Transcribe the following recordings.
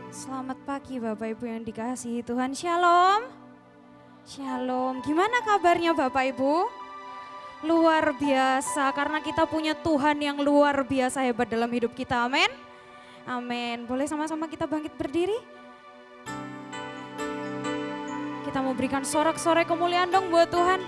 Selamat pagi Bapak Ibu yang dikasihi Tuhan. Shalom. Shalom. Gimana kabarnya Bapak Ibu? Luar biasa karena kita punya Tuhan yang luar biasa hebat dalam hidup kita. Amin. Amin. Boleh sama-sama kita bangkit berdiri? Kita mau berikan sorak-sorai kemuliaan dong buat Tuhan.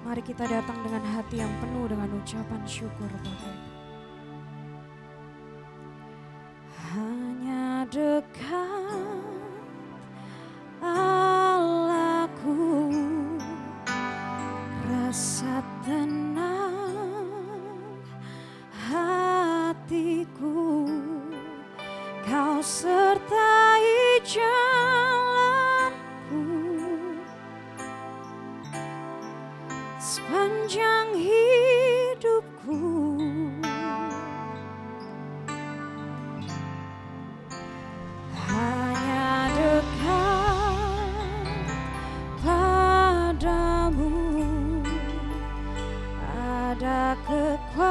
Mari kita datang dengan hati yang penuh dengan ucapan syukur Bapak. Hanya dekat Allahku, rasa tenang hatiku, Kau sertai jalanku sepanjang hidupku. Hanya dekat padamu ada kekuatan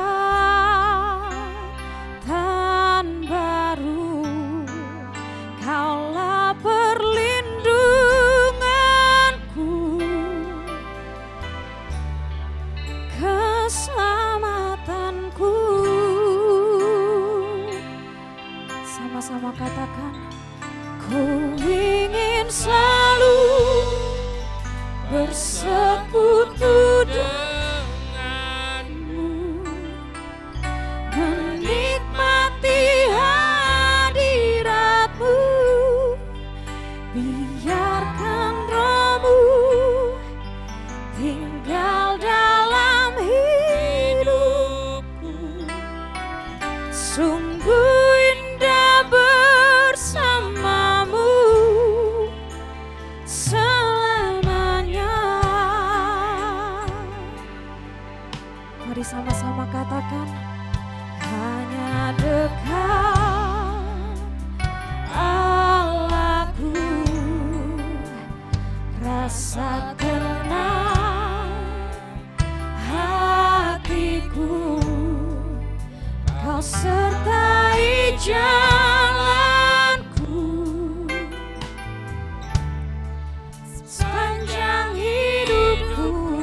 baru, Kaulah perlindunganku, keselamatanku. Sama-sama katakan, ku ingin selalu bersekutu denganmu, menikmati hadiratmu, biarkan Rohmu tinggal dalam hidupku. Sungguh indah bersamamu selamanya. Mari sama-sama katakan, hanya dekat Allahku, rasa tenang hatiku, Kau sertai jalanku sepanjang hidupku.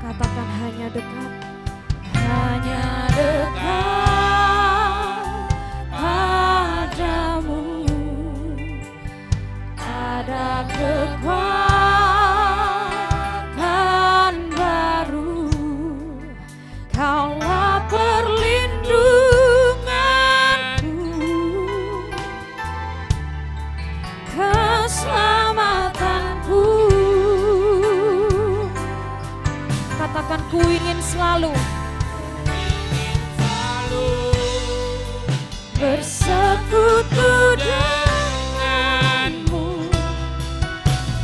Katakan, hanya dekat padamu ada kekuatan baru, Kaulah perlindunganku, keselamatanku. Katakan, ku ingin selalu bersekutu denganmu,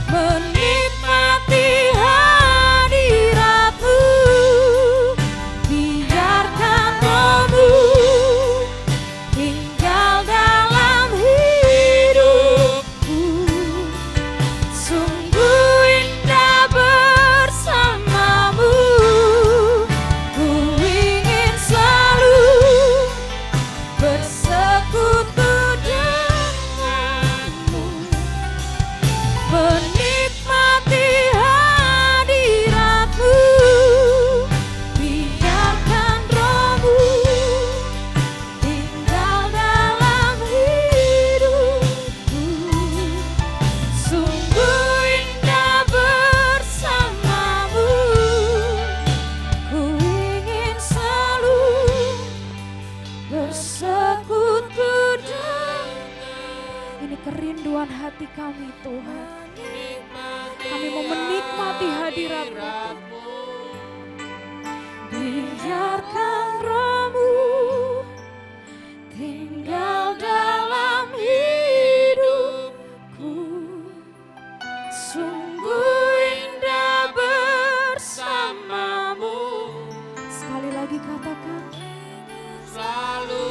menikmati hadiratmu, biarkan Rohmu tinggal dalam hidupku. Sungguh indah bersamamu, ku ingin selalu bersekutu denganmu, menikmati hadiratmu, biarkan Rohmu tinggal dalam hidupku. Sungguh indah bersamamu, ku ingin selalu bersekutu dengan. Ini kerinduan hati kami Tuhan. Kami mau menikmati hadirat-Mu. Biarkan Rohmu tinggal dalam hidupku. Sungguh indah bersamamu. Sekali lagi katakan, selalu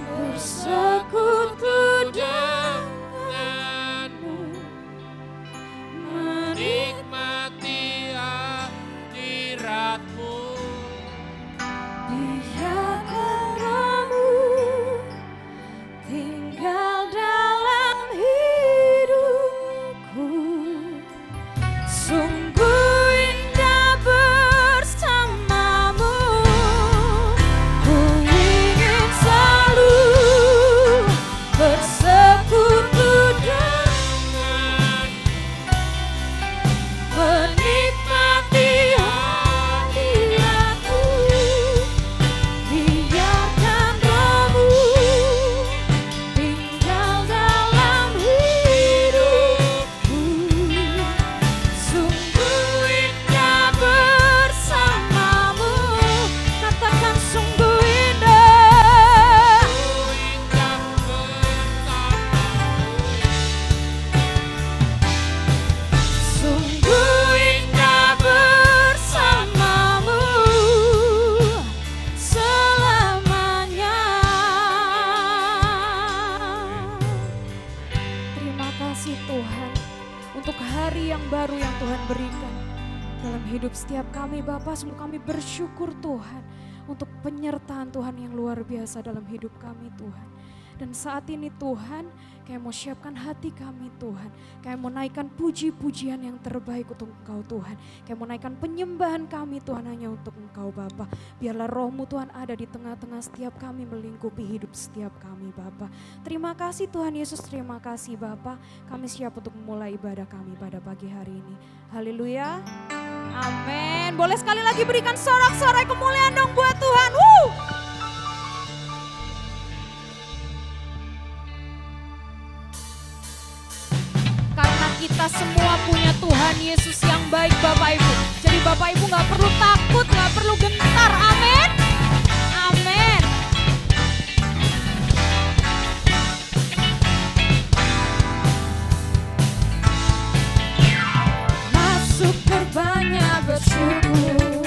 bersekutu hidup setiap kami Bapa, sungguh kami bersyukur Tuhan untuk penyertaan Tuhan yang luar biasa dalam hidup kami Tuhan. Dan saat ini Tuhan, kami mau siapkan hati kami Tuhan. Kami mau naikkan puji-pujian yang terbaik untuk Engkau Tuhan. Kami mau naikkan penyembahan kami Tuhan hanya untuk Engkau Bapa. Biarlah roh-Mu Tuhan ada di tengah-tengah setiap kami, melingkupi hidup setiap kami Bapa. Terima kasih Tuhan Yesus, terima kasih Bapa. Kami siap untuk memulai ibadah kami pada pagi hari ini. Haleluya. Amin. Boleh sekali lagi berikan sorak-sorai kemuliaan dong buat Tuhan. Karena kita semua punya Tuhan Yesus yang baik Bapak Ibu. Jadi Bapak Ibu gak perlu takut, gak perlu gentar. Amin. Amin. Masuk gerbangnya bersyukur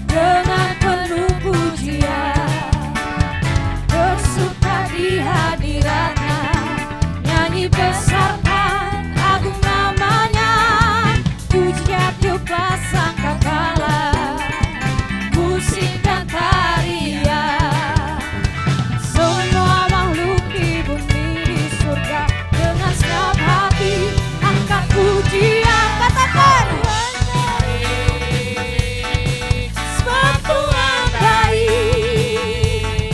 dengan penuh pujian, bersuka di hadiratnya, nyanyi besarkan agung namanya, pujian tiup sangkakala, musik dan tarian, semua makhluk di bumi di surga dengan segenap hati angkat pujian, katakan sebab Tuhan baik,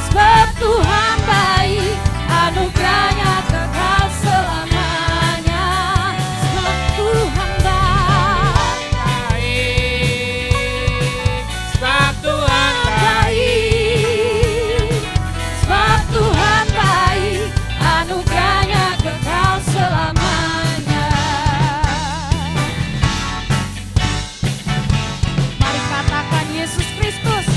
sebab Tuhan baik, anugerahnya kekal selamanya, sebab Tuhan baik, sebab Tuhan baik, sebab Tuhan baik, anugerahnya kekal selamanya. Mari katakan Yesus Kristus,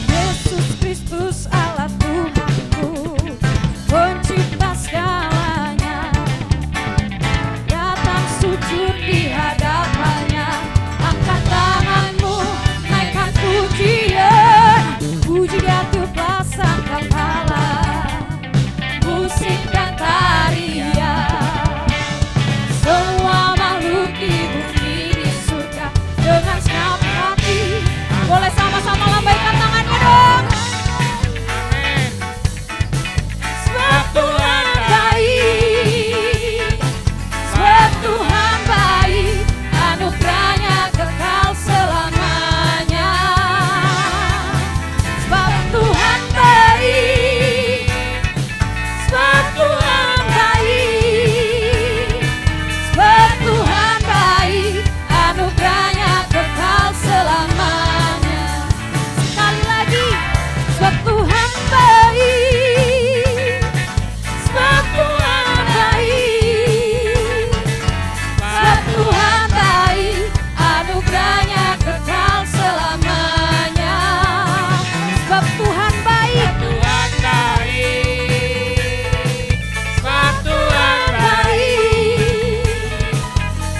Yesus Kristus Allah Tuhanku, pencipta segalanya, datang sujud di hadapannya, angkat tanganmu, naikkan pujian, puji dia tiuplah sangkakala, musik dan tarian, semua makhluk di bumi di surga dengan segenap hati. Boleh sama-sama lambaikan tangannya dong. Sebab Tuhan baik, sebab Tuhan baik, anugerahnya kekal selamanya. Sebab Tuhan baik, sebab Tuhan baik, sebab Tuhan baik, anugerahnya kekal selamanya. Sekali lagi, sebab Tuhan baik, sebab Tuhan baik, sebab Tuhan baik, anugerahnya kekal selamanya. Sebab Tuhan baik, Tuhan baik, sebab Tuhan baik,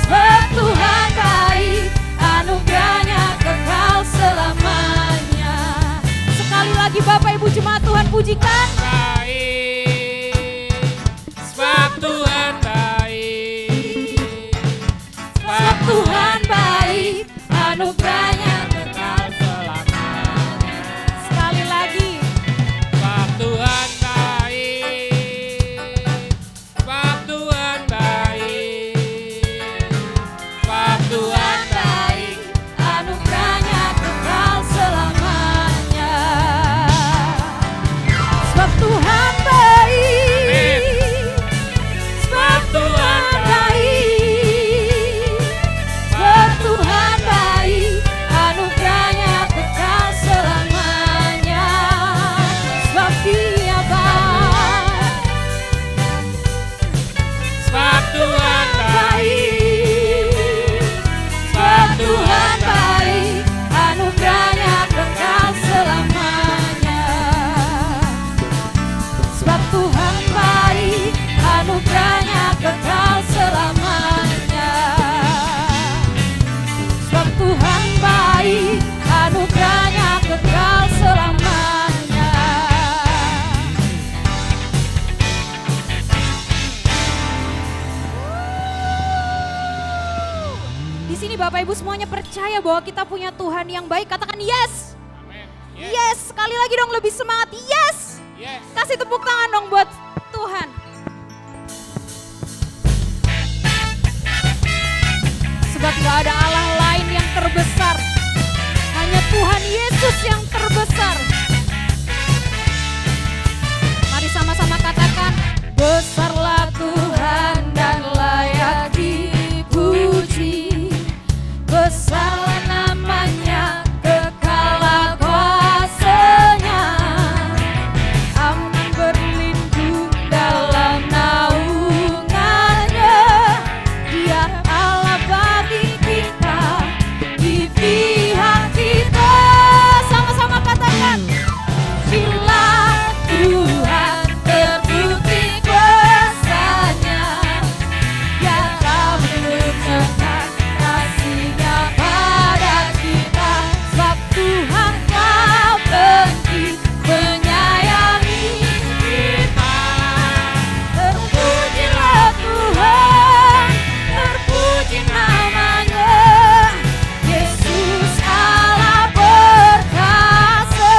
sebab Tuhan baik, anugerahnya kekal selamanya. Sekali lagi Bapak Ibu jemaat Tuhan pujikan. baik, sebab Tuhan baik, Sebab Tuhan baik, anugerahnya kekal. selamanya. Sekali lagi. Sebab Tuhan baik, sebab Tuhan baik, sebab Tuhan baik, anugerahnya kekal selamanya. Sebab Tuhan Bapak Ibu semuanya percaya bahwa kita punya Tuhan yang baik? Katakan yes. Amin. Yes, sekali lagi dong lebih semangat. Yes. Yes. Kasih tepuk tangan dong buat Tuhan. Sebab gak ada Allah lain yang terbesar. Hanya Tuhan Yesus yang terbesar. Mari sama-sama katakan, besarlah Tuhan dan layak dipuji. Besarlah namanya, kekal kuasanya. Aman berlindung dalam naungannya. Dia Allah bagi kita, di pihak kita. Sama-sama katakan, bila Tuhan terbukti kuasanya, Dia akan menunjukkan kasih-Nya pada kita. Sebab Tuhan telah benci menyayangi kita. Terpujilah Tuhan, terpuji namanya, Yesus Allah perkasa.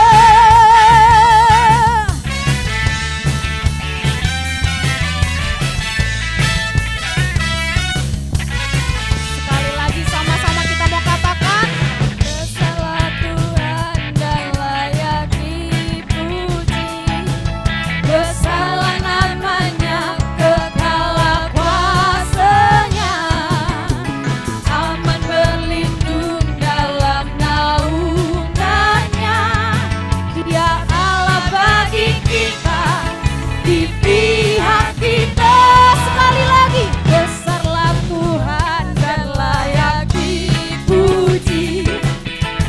Sekali lagi sama-sama kita mau katakan, besarlah Tuhan dan layak dipuji. Besarlah namanya, kekal kuasanya. Aman berlindung dalam naungannya. Dia Allah bagi kita, di pihak kita. Sekali lagi, besarlah Tuhan dan layak dipuji.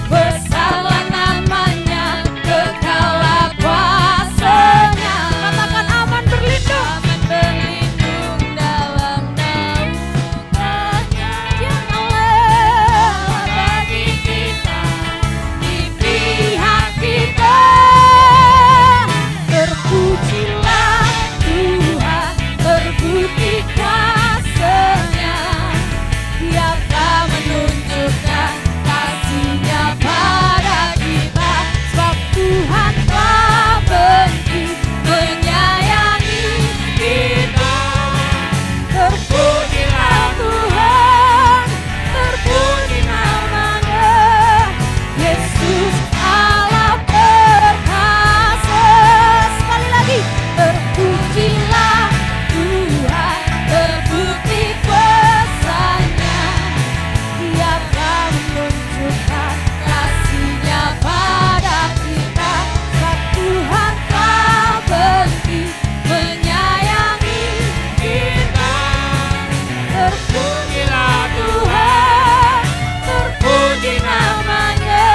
Besarlah namanya, kekal kuasanya. Katakan aman berlindung. Aman berlindung dalam naungannya. Dia Allah bagi kita, di pihak kita. Terpujilah Tuhan, terbukti kuasanya. Dia akan menunjukkan kasih-Nya pada kita. Sebab Tuhan telah benci menyayangi kita. Terpujilah Tuhan, terpuji namanya, Yesus Allah perkasa. Sekali lagi, terpujilah Tuhan, terbukti kuasanya. Dia akan menunjukkan kasih-Nya pada kita. Sebab Tuhan telah benci menyayangi kita. Terpujilah Tuhan, terpuji namanya,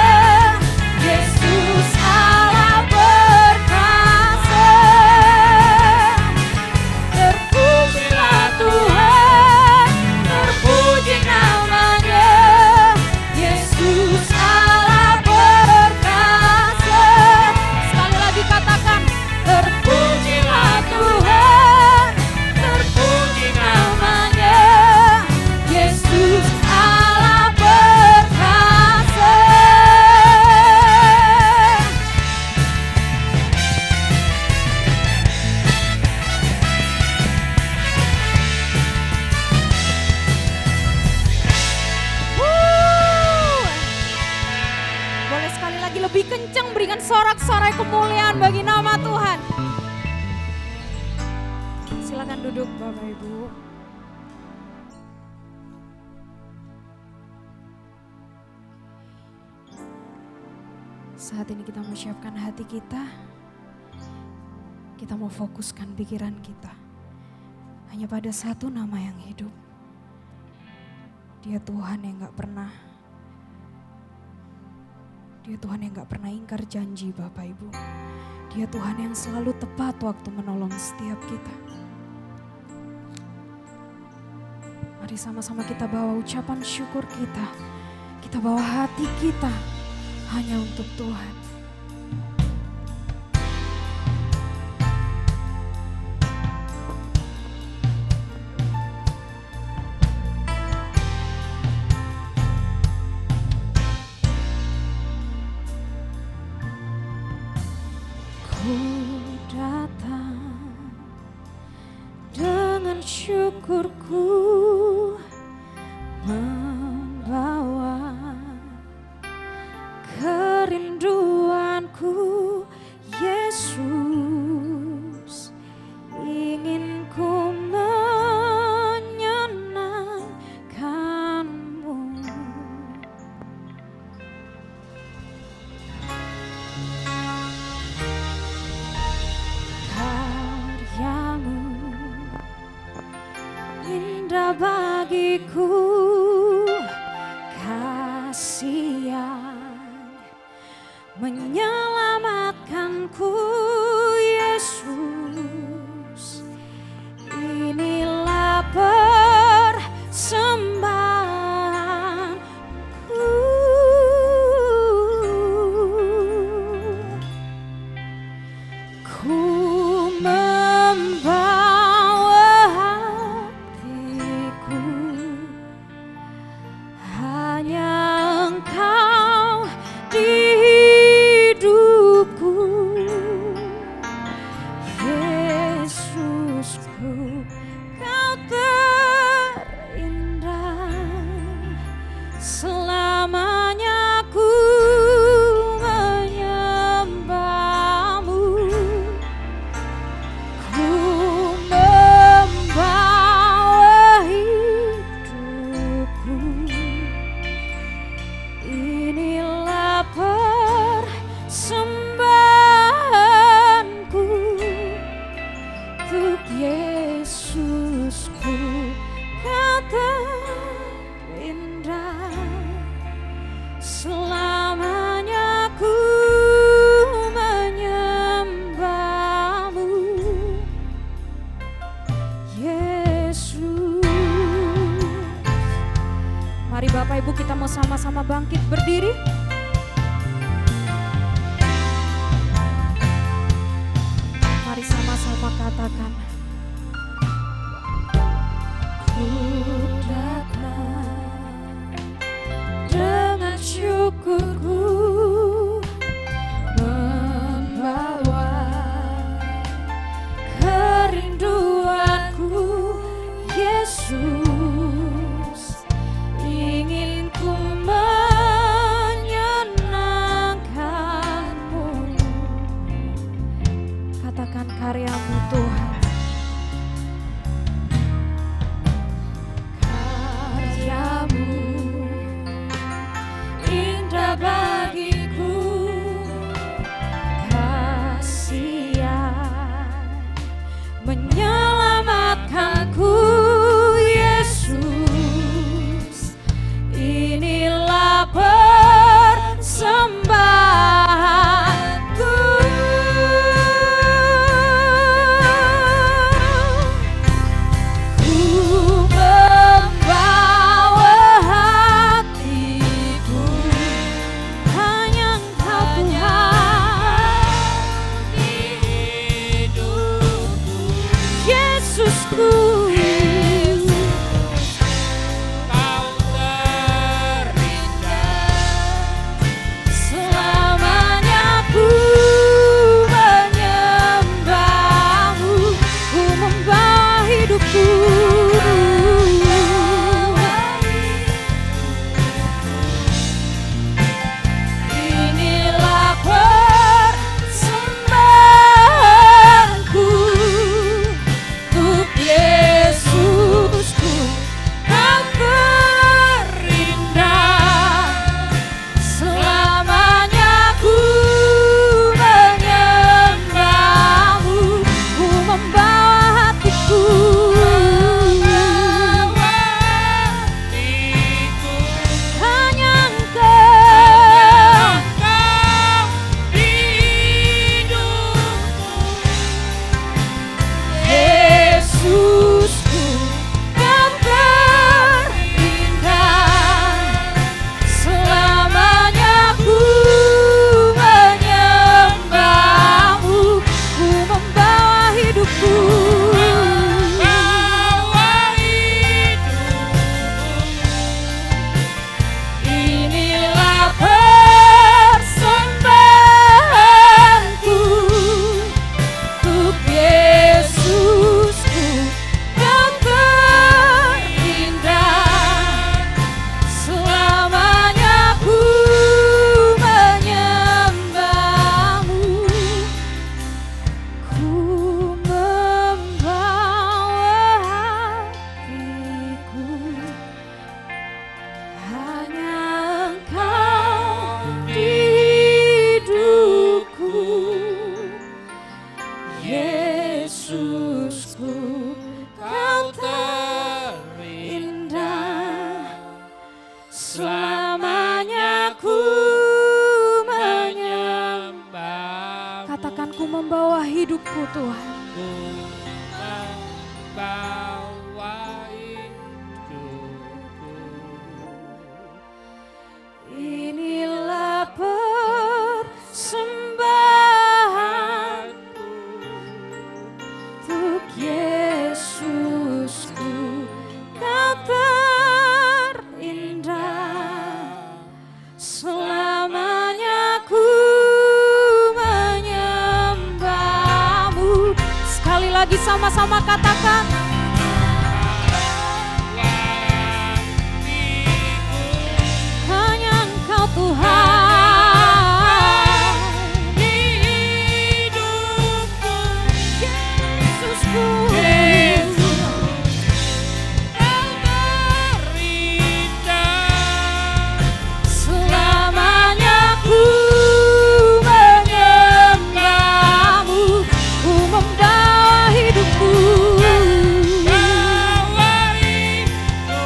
Yesus Allah perkasa. Terpujilah Tuhan, terpuji namanya, Yesus Allah perkasa. Sekali lagi katakan, terpujilah Tuhan, terpuji namanya, Yesus Allah perkasa. Boleh sekali lagi lebih kencang berikan sorak-sorai kemuliaan bagi nama Tuhan. Silakan duduk Bapak Ibu. Saat ini kita mau siapkan hati kita. Kita mau fokuskan pikiran kita hanya pada satu nama yang hidup. Dia Tuhan yang gak pernah ingkar janji Bapak Ibu. Dia Tuhan yang selalu tepat waktu menolong setiap kita. Mari sama-sama kita bawa ucapan syukur kita. Kita bawa hati kita hanya untuk Tuhan. Ku datang dengan syukurku, membawa kerinduanku. Yesus, ingin ku menyenangkanmu. Karyamu indah bagiku, kasih yang menyelamatkanku. Yesus, inilah persembahanku. Ku membawa hatiku, hanya Engkau di hidupku. Yesusku, Kau terindah, selamanya ku menyembahmu. Ku membawa hidupku, inilah persembahanku untuk Yesusku. Kau terindah, selamanya ku menyembahmu. Yesus. Mari Bapak Ibu kita mau sama-sama bangkit berdiri. Mari sama-sama katakan, ku datang dengan syukurku, membawa kerinduanku. Yesus, ingin ku menyenangkanmu. katakan ku membawa hidupku Tuhan. Ku membawa hidupku. Inilah persembahanku untuk Yesusku, Kau terindah. Selamanya ku menyembahmu. Sekali lagi sama-sama katakan. Hanya Engkau Tuhan di hidupku, Yesusku. Kau terindah. Selamanya ku menyembahmu, ku membawa hidupku. Bawa hidupku.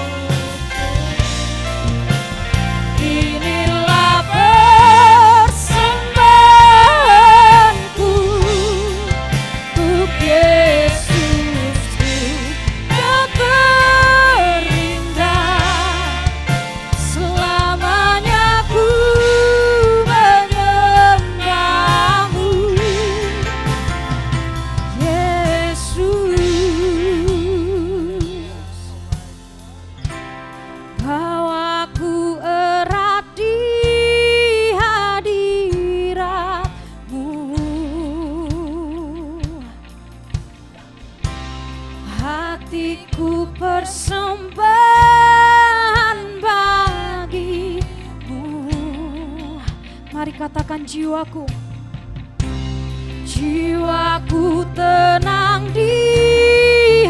Inilah persembahanku untuk Yesusku, Kau terindah. Selamanya ku menyembahmu, Yesus. Bawaku erat di hadirat-Mu, hatiku persembahan bagi-Mu. Mari katakan jiwaku, jiwaku tenang di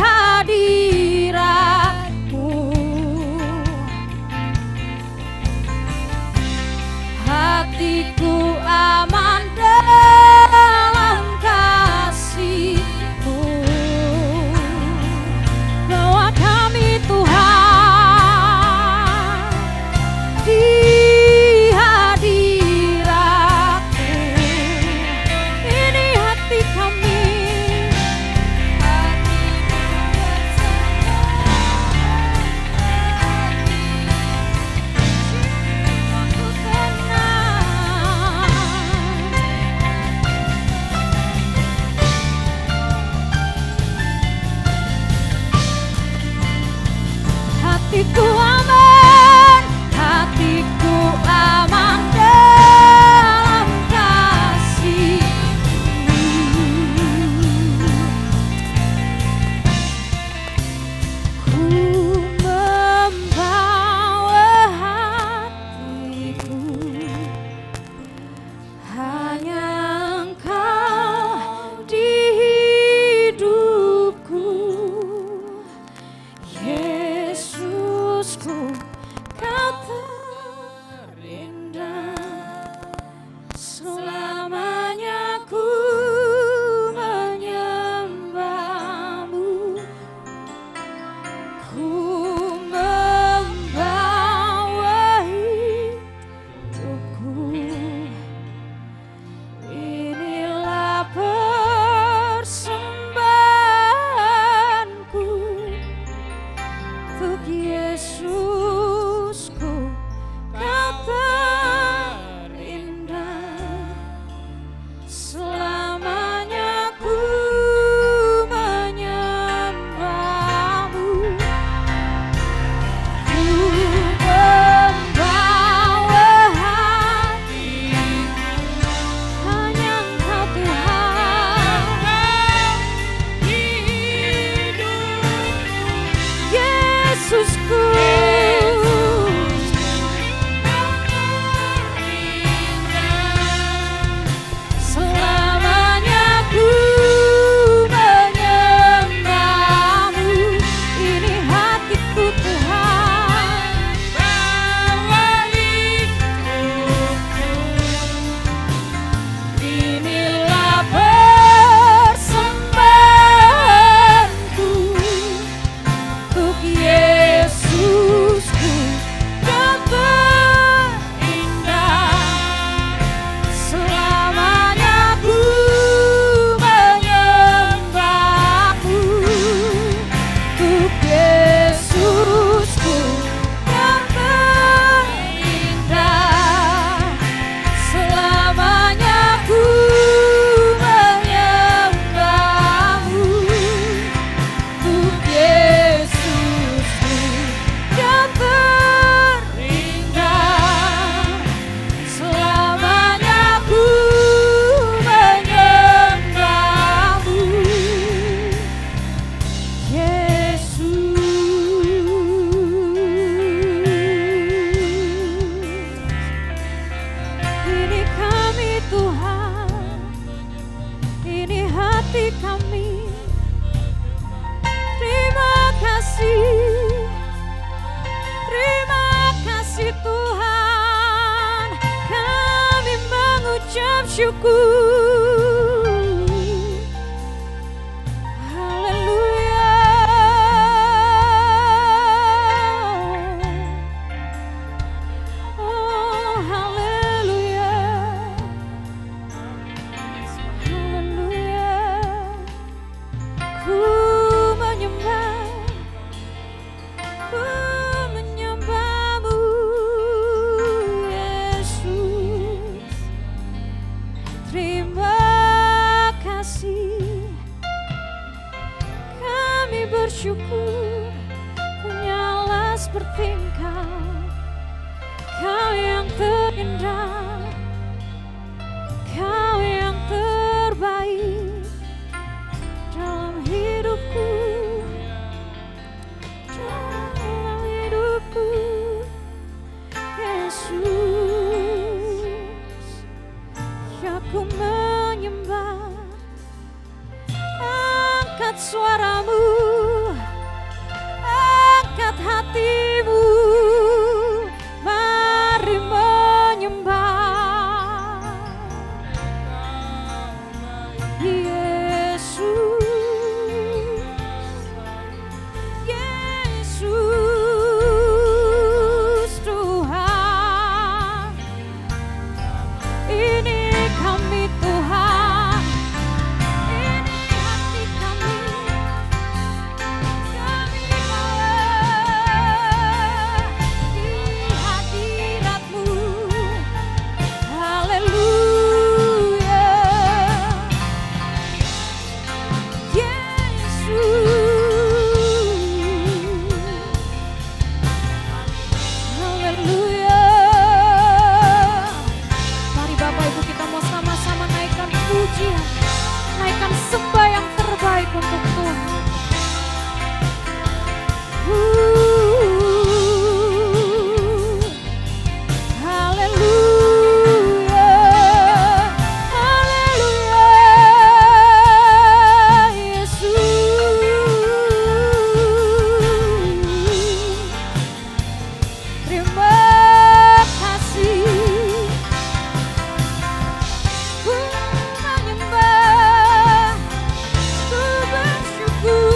hadirat-Mu. Hatiku aman dalam kasih-Mu. Bawa kami Tuhan di hadirat-Mu. Ini hati kami, hati kami. Terima kasih Tuhan, kami mengucap syukur. Haleluya. Oh, haleluya. Haleluya. Ku menyembahmu, Yesus. Terima kasih, kami bersyukur punya Allah seperti Engkau. Kau yang terindah, Kau yang terbaik dalam hidupku, dalam hidupku, Yesus. Ya, ku menyembah, angkat suaramu, angkat hatimu, mari menyembah Yesus. Yesus Tuhan, ini kami Tuhan, ini hati kami, kami malah di hadirat-Mu. Haleluya. Haleluya. Mari Bapak Ibu kita mau sama-sama naikkan pujian, naikkan sembah yang terbaik untuk Tuhan. Haleluya. Haleluya. Yesus. Terima kasih, ku menyembah, ku bersyukur.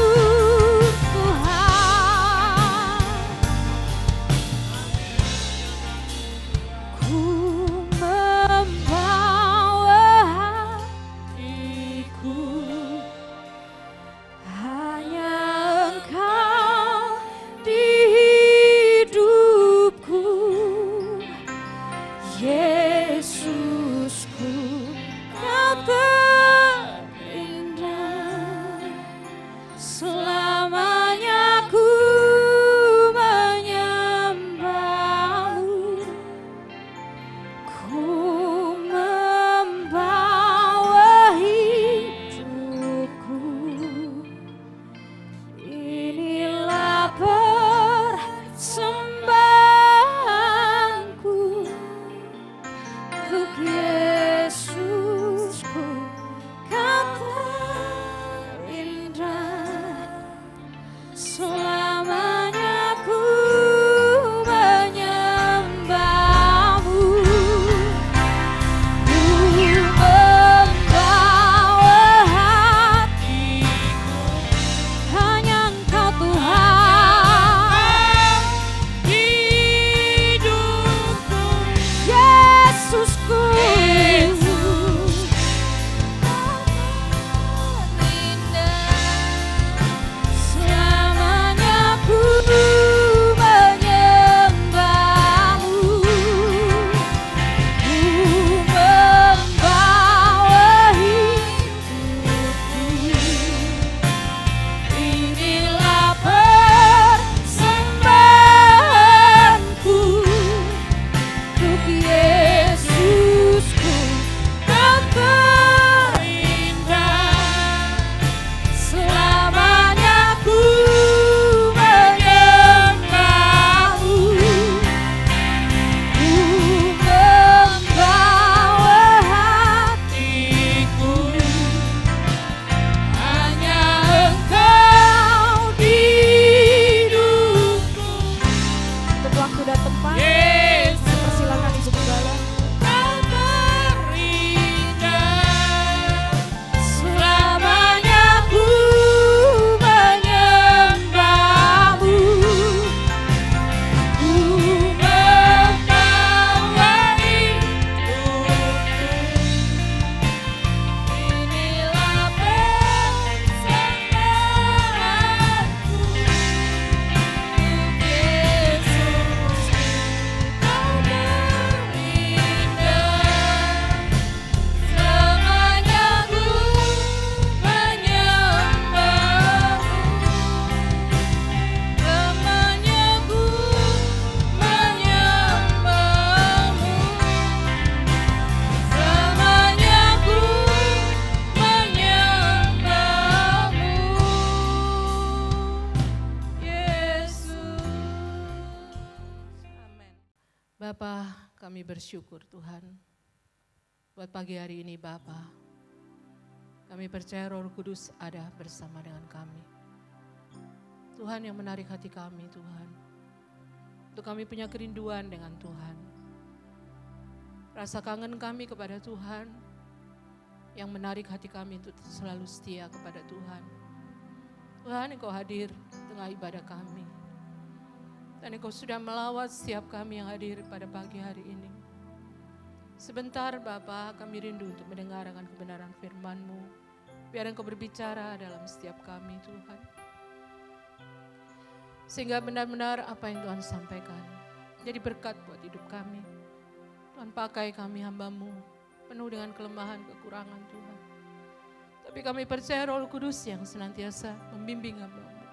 Kami bersyukur Tuhan, buat pagi hari ini Bapa. Kami percaya Roh Kudus ada bersama dengan kami. Tuhan yang menarik hati kami Tuhan. Untuk kami punya kerinduan dengan Tuhan. Rasa kangen kami kepada Tuhan yang menarik hati kami untuk selalu setia kepada Tuhan. Tuhan, Engkau hadir di tengah ibadah kami. Dan Engkau sudah melawat setiap kami yang hadir pada pagi hari ini. Sebentar Bapa, kami rindu untuk mendengarkan kebenaran firman-Mu. Biar Engkau berbicara dalam setiap kami Tuhan. Sehingga benar-benar apa yang Tuhan sampaikan jadi berkat buat hidup kami. Tuhan, pakai kami hamba-Mu penuh dengan kelemahan, kekurangan Tuhan. Tapi kami percaya Roh Kudus yang senantiasa membimbing hamba-Mu.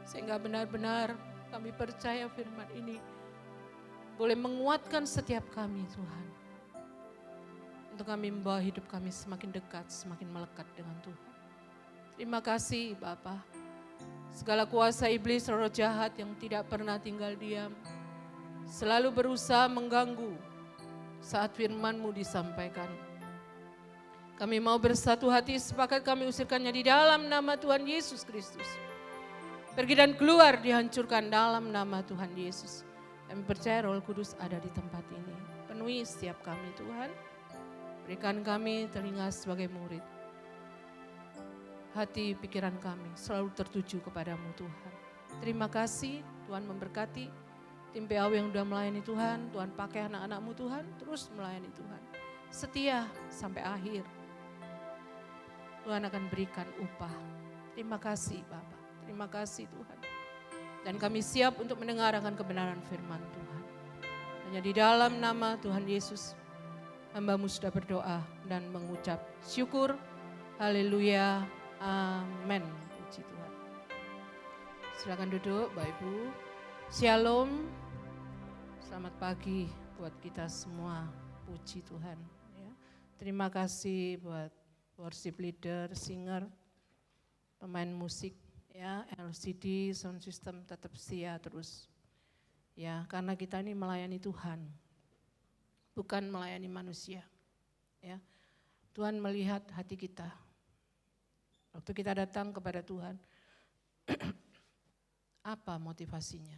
Sehingga benar-benar kami percaya firman ini boleh menguatkan setiap kami Tuhan. Untuk kami membawa hidup kami semakin dekat, semakin melekat dengan Tuhan. Terima kasih Bapa. Segala kuasa iblis, roh jahat yang tidak pernah tinggal diam, selalu berusaha mengganggu saat firman-Mu disampaikan. Kami mau bersatu hati, sepakat kami usirkannya di dalam nama Tuhan Yesus Kristus. Pergi dan keluar, dihancurkan dalam nama Tuhan Yesus. Kami percaya Roh Kudus ada di tempat ini. Penuhi setiap kami Tuhan. Berikan kami telinga sebagai murid. Hati pikiran kami selalu tertuju kepadamu Tuhan. Terima kasih Tuhan memberkati tim PAW yang sudah melayani Tuhan. Tuhan pakai anak-anak-Mu Tuhan terus melayani Tuhan. Setia sampai akhir. Tuhan akan berikan upah. Terima kasih Bapak. Terima kasih Tuhan. Dan kami siap untuk mendengarkan kebenaran firman Tuhan. Hanya di dalam nama Tuhan Yesus, hamba-Mu sudah berdoa dan mengucap syukur. Haleluya. Amin. Puji Tuhan. Silakan duduk Bapak Ibu. Shalom. Selamat pagi buat kita semua. Puji Tuhan. Ya. Terima kasih buat worship leader, singer, pemain musik. Ya, LCD, sound system tetap setia terus. Ya, karena kita ini melayani Tuhan, bukan melayani manusia. Ya, Tuhan melihat hati kita. Waktu kita datang kepada Tuhan, apa motivasinya?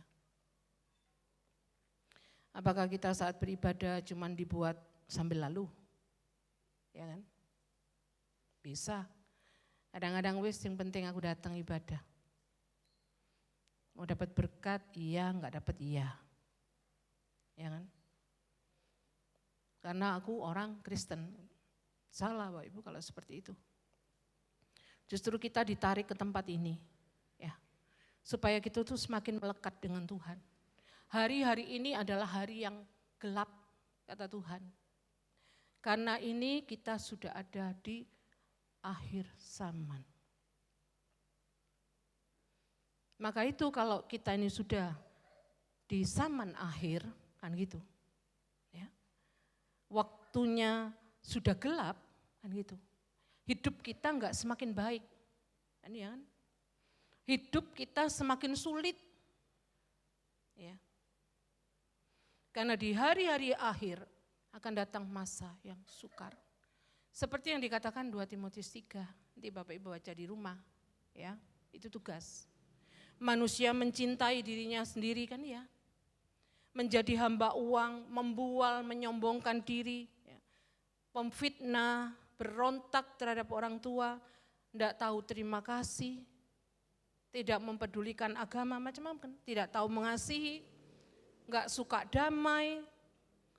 Apakah kita saat beribadah cuma dibuat sambil lalu? Ya kan? Bisa. Kadang-kadang yang penting aku datang ibadah. Mau dapat berkat, iya, enggak dapat iya. Ya kan? Karena aku orang Kristen. Salah Bapak Ibu kalau seperti itu. Justru kita ditarik ke tempat ini. Ya. Supaya kita tuh semakin melekat dengan Tuhan. Hari-hari ini adalah hari yang gelap, kata Tuhan. Karena ini kita sudah ada di akhir zaman. Maka itu kalau kita ini sudah di zaman akhir, kan gitu. Ya. Waktunya sudah gelap, kan gitu. Hidup kita enggak semakin baik. Kan ya kan? Hidup kita semakin sulit. Ya. Karena di hari-hari akhir akan datang masa yang sukar. Seperti yang dikatakan 2 Timotius 3, nanti Bapak Ibu baca di rumah, ya, itu tugas. Manusia mencintai dirinya sendiri kan ya, menjadi hamba uang, membual, menyombongkan diri, ya. Pemfitnah, berontak terhadap orang tua, tidak tahu terima kasih, tidak mempedulikan agama, macam-macam, tidak tahu mengasihi, enggak suka damai,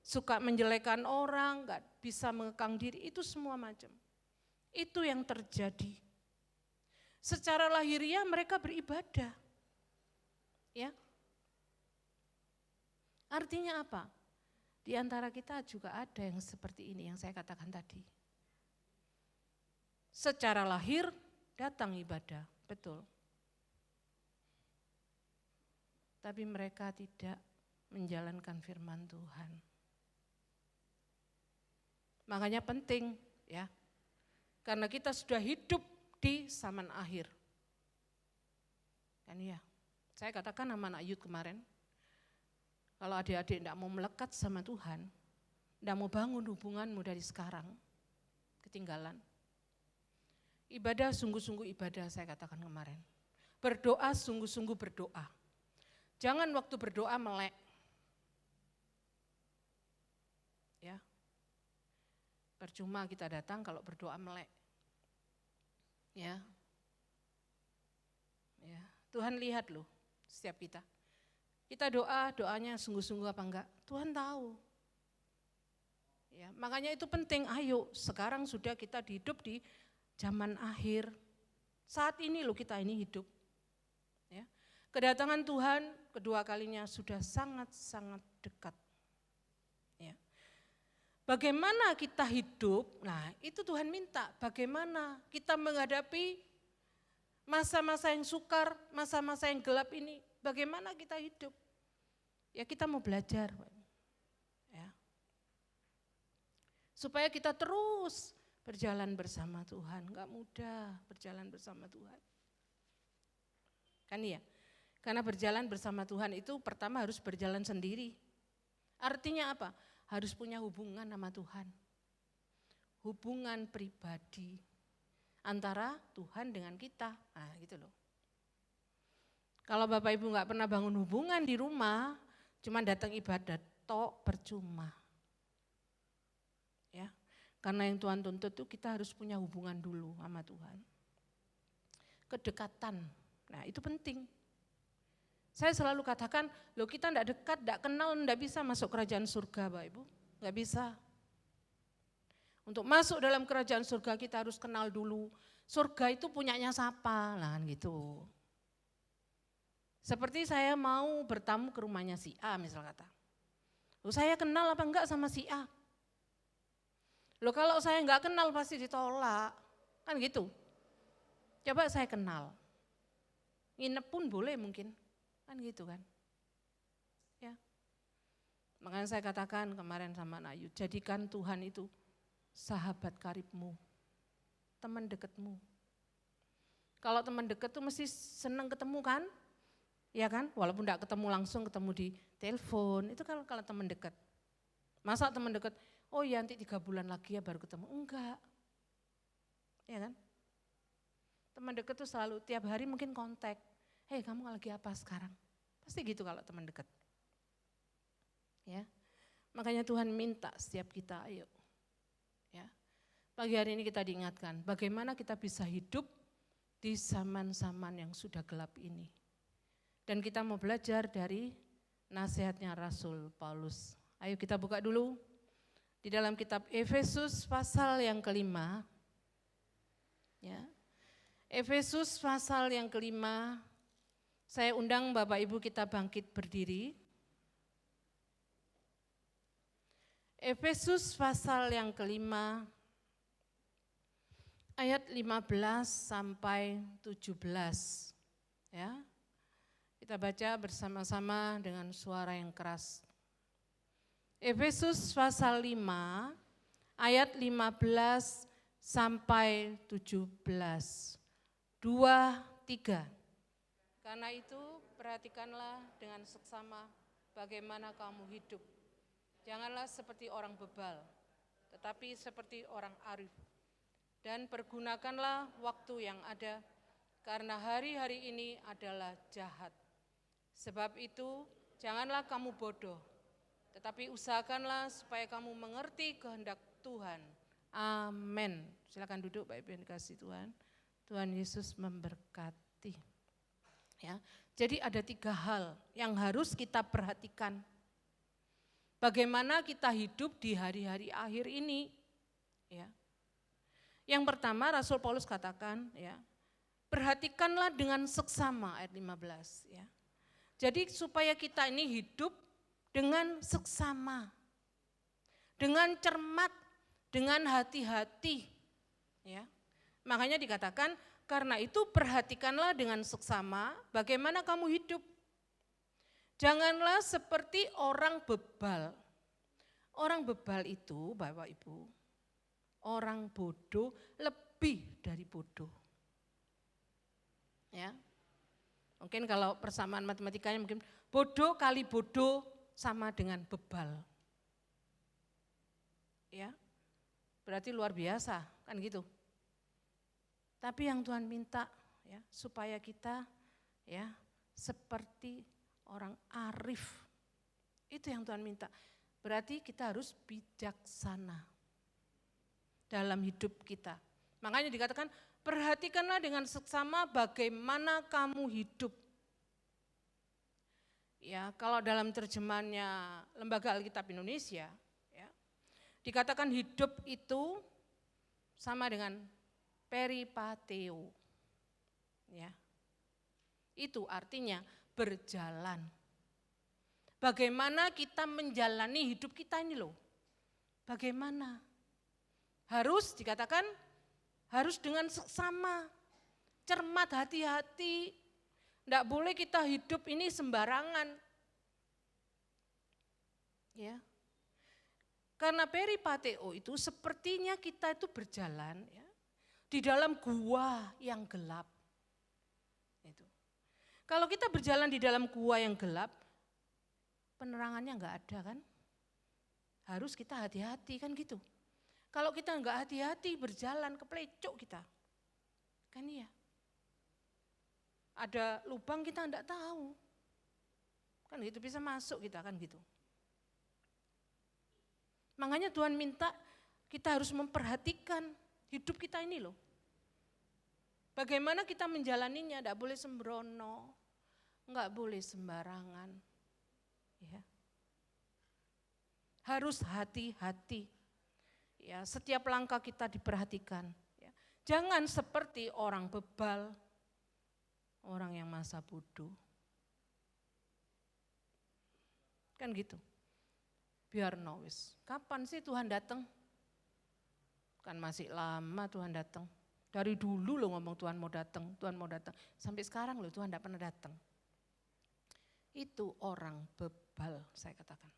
suka menjelekkan orang, enggak bisa mengekang diri, itu semua macam. Itu yang terjadi. Secara lahiriah mereka beribadah. Ya. Artinya apa? Di antara kita juga ada yang seperti ini yang saya katakan tadi. Secara lahir datang ibadah, betul. Tapi mereka tidak menjalankan firman Tuhan. Makanya penting ya, karena kita sudah hidup di zaman akhir. Kan ya, saya katakan sama anak Yud kemarin, Kalau adik-adik tidak mau melekat sama Tuhan, tidak mau bangun hubunganmu dari sekarang, ketinggalan. Ibadah sungguh-sungguh ibadah, saya katakan kemarin. Berdoa sungguh-sungguh berdoa. Jangan waktu berdoa melek. Ya. Percuma kita datang kalau berdoa melek. Ya. Ya, Tuhan lihat loh setiap kita. Kita doanya sungguh-sungguh apa enggak? Tuhan tahu. Ya, makanya itu penting, ayo sekarang sudah kita hidup di zaman akhir. Saat ini loh kita ini hidup. Ya. Kedatangan Tuhan kedua kalinya sudah sangat-sangat dekat. Ya. Bagaimana kita hidup? Nah, itu Tuhan minta. Bagaimana kita menghadapi masa-masa yang sukar, masa-masa yang gelap ini? Bagaimana kita hidup? Ya kita mau belajar. Ya. Supaya kita terus berjalan bersama Tuhan. Enggak mudah berjalan bersama Tuhan. Kan iya? Karena berjalan bersama Tuhan itu pertama harus berjalan sendiri. Artinya apa? Harus punya hubungan sama Tuhan. Hubungan pribadi antara Tuhan dengan kita. Nah gitu loh. Kalau Bapak Ibu enggak pernah bangun hubungan di rumah, cuma datang ibadat tok percuma. Ya. Karena yang Tuhan tuntut itu kita harus punya hubungan dulu sama Tuhan. Kedekatan. Nah, itu penting. Saya selalu katakan, loh kita enggak dekat, enggak kenal, enggak bisa masuk kerajaan surga, Bapak Ibu. Enggak bisa. Untuk masuk dalam kerajaan surga kita harus kenal dulu. Surga itu punyanya siapa? Lah gitu. Seperti saya mau bertamu ke rumahnya si A misal kata. Loh saya kenal apa enggak sama si A? Loh kalau saya enggak kenal pasti ditolak. Kan gitu. Coba saya kenal. Nginep pun boleh mungkin. Kan gitu kan. Ya. Makanya saya katakan kemarin sama Ayu, jadikan Tuhan itu sahabat karibmu. Teman dekatmu. Kalau teman dekat tuh mesti senang ketemu kan? Ya kan, walaupun enggak ketemu langsung, ketemu di telepon, itu kalau teman dekat. Masa teman dekat, oh ya nanti 3 bulan lagi ya baru ketemu, enggak. Ya kan? Teman dekat tuh selalu tiap hari mungkin kontak, hei kamu lagi apa sekarang? Pasti gitu kalau teman dekat. Ya, makanya Tuhan minta setiap kita, ayo. Ya, pagi hari ini kita diingatkan, bagaimana kita bisa hidup di zaman-zaman yang sudah gelap ini. Dan kita mau belajar dari nasihatnya Rasul Paulus. Ayo kita buka dulu di dalam kitab Efesus pasal yang kelima. Ya. Efesus pasal yang kelima, saya undang Bapak Ibu kita bangkit berdiri. Efesus pasal yang kelima, ayat 15 sampai 17. Ya. Kita baca bersama-sama dengan suara yang keras. Efesus pasal 5 ayat 15 sampai 17. 2, 3. Karena itu perhatikanlah dengan seksama bagaimana kamu hidup. Janganlah seperti orang bebal, tetapi seperti orang arif. Dan pergunakanlah waktu yang ada, karena hari-hari ini adalah jahat. Sebab itu janganlah kamu bodoh, tetapi usahakanlah supaya kamu mengerti kehendak Tuhan. Amin. Silakan duduk Bapak Ibu yang dikasihi Tuhan. Tuhan Yesus memberkati. Ya, jadi ada 3 hal yang harus kita perhatikan. Bagaimana kita hidup di hari-hari akhir ini. Ya. Yang pertama Rasul Paulus katakan, ya, perhatikanlah dengan seksama ayat 15. Ya. Jadi supaya kita ini hidup dengan seksama, dengan cermat, dengan hati-hati. Ya. Makanya dikatakan, karena itu perhatikanlah dengan seksama bagaimana kamu hidup. Janganlah seperti orang bebal. Orang bebal itu Bapak Ibu, orang bodoh lebih dari bodoh. Ya. Mungkin kalau persamaan matematikanya mungkin bodoh kali bodoh sama dengan bebal. Ya, berarti luar biasa, kan gitu. Tapi yang Tuhan minta ya, supaya kita ya seperti orang arif. Itu yang Tuhan minta. Berarti kita harus bijaksana dalam hidup kita. Makanya dikatakan perhatikanlah dengan seksama bagaimana kamu hidup. Ya, kalau dalam terjemahannya Lembaga Alkitab Indonesia, ya, dikatakan hidup itu sama dengan peripateo. Ya. Itu artinya berjalan. Bagaimana kita menjalani hidup kita ini loh. Bagaimana? Harus dikatakan harus dengan seksama, cermat, hati-hati. Tidak boleh kita hidup ini sembarangan. Ya. Karena peripateo itu sepertinya kita itu berjalan ya, di dalam gua yang gelap. Itu. Kalau kita berjalan di dalam gua yang gelap, penerangannya enggak ada kan? Harus kita hati-hati kan gitu. Kalau kita enggak hati-hati berjalan keplecok kita. Kan iya. Ada lubang kita enggak tahu. Kan gitu bisa masuk kita kan gitu. Makanya Tuhan minta kita harus memperhatikan hidup kita ini loh. Bagaimana kita menjalaninya, enggak boleh sembrono, enggak boleh sembarangan. Ya. Harus hati-hati. Ya, setiap langkah kita diperhatikan. Ya. Jangan seperti orang bebal, orang yang masa bodoh. Kan gitu. Biar wis. Kapan sih Tuhan datang? Kan masih lama Tuhan datang. Dari dulu lo ngomong Tuhan mau datang, Tuhan mau datang. Sampai sekarang lo Tuhan tidak pernah datang. Itu orang bebal saya katakan.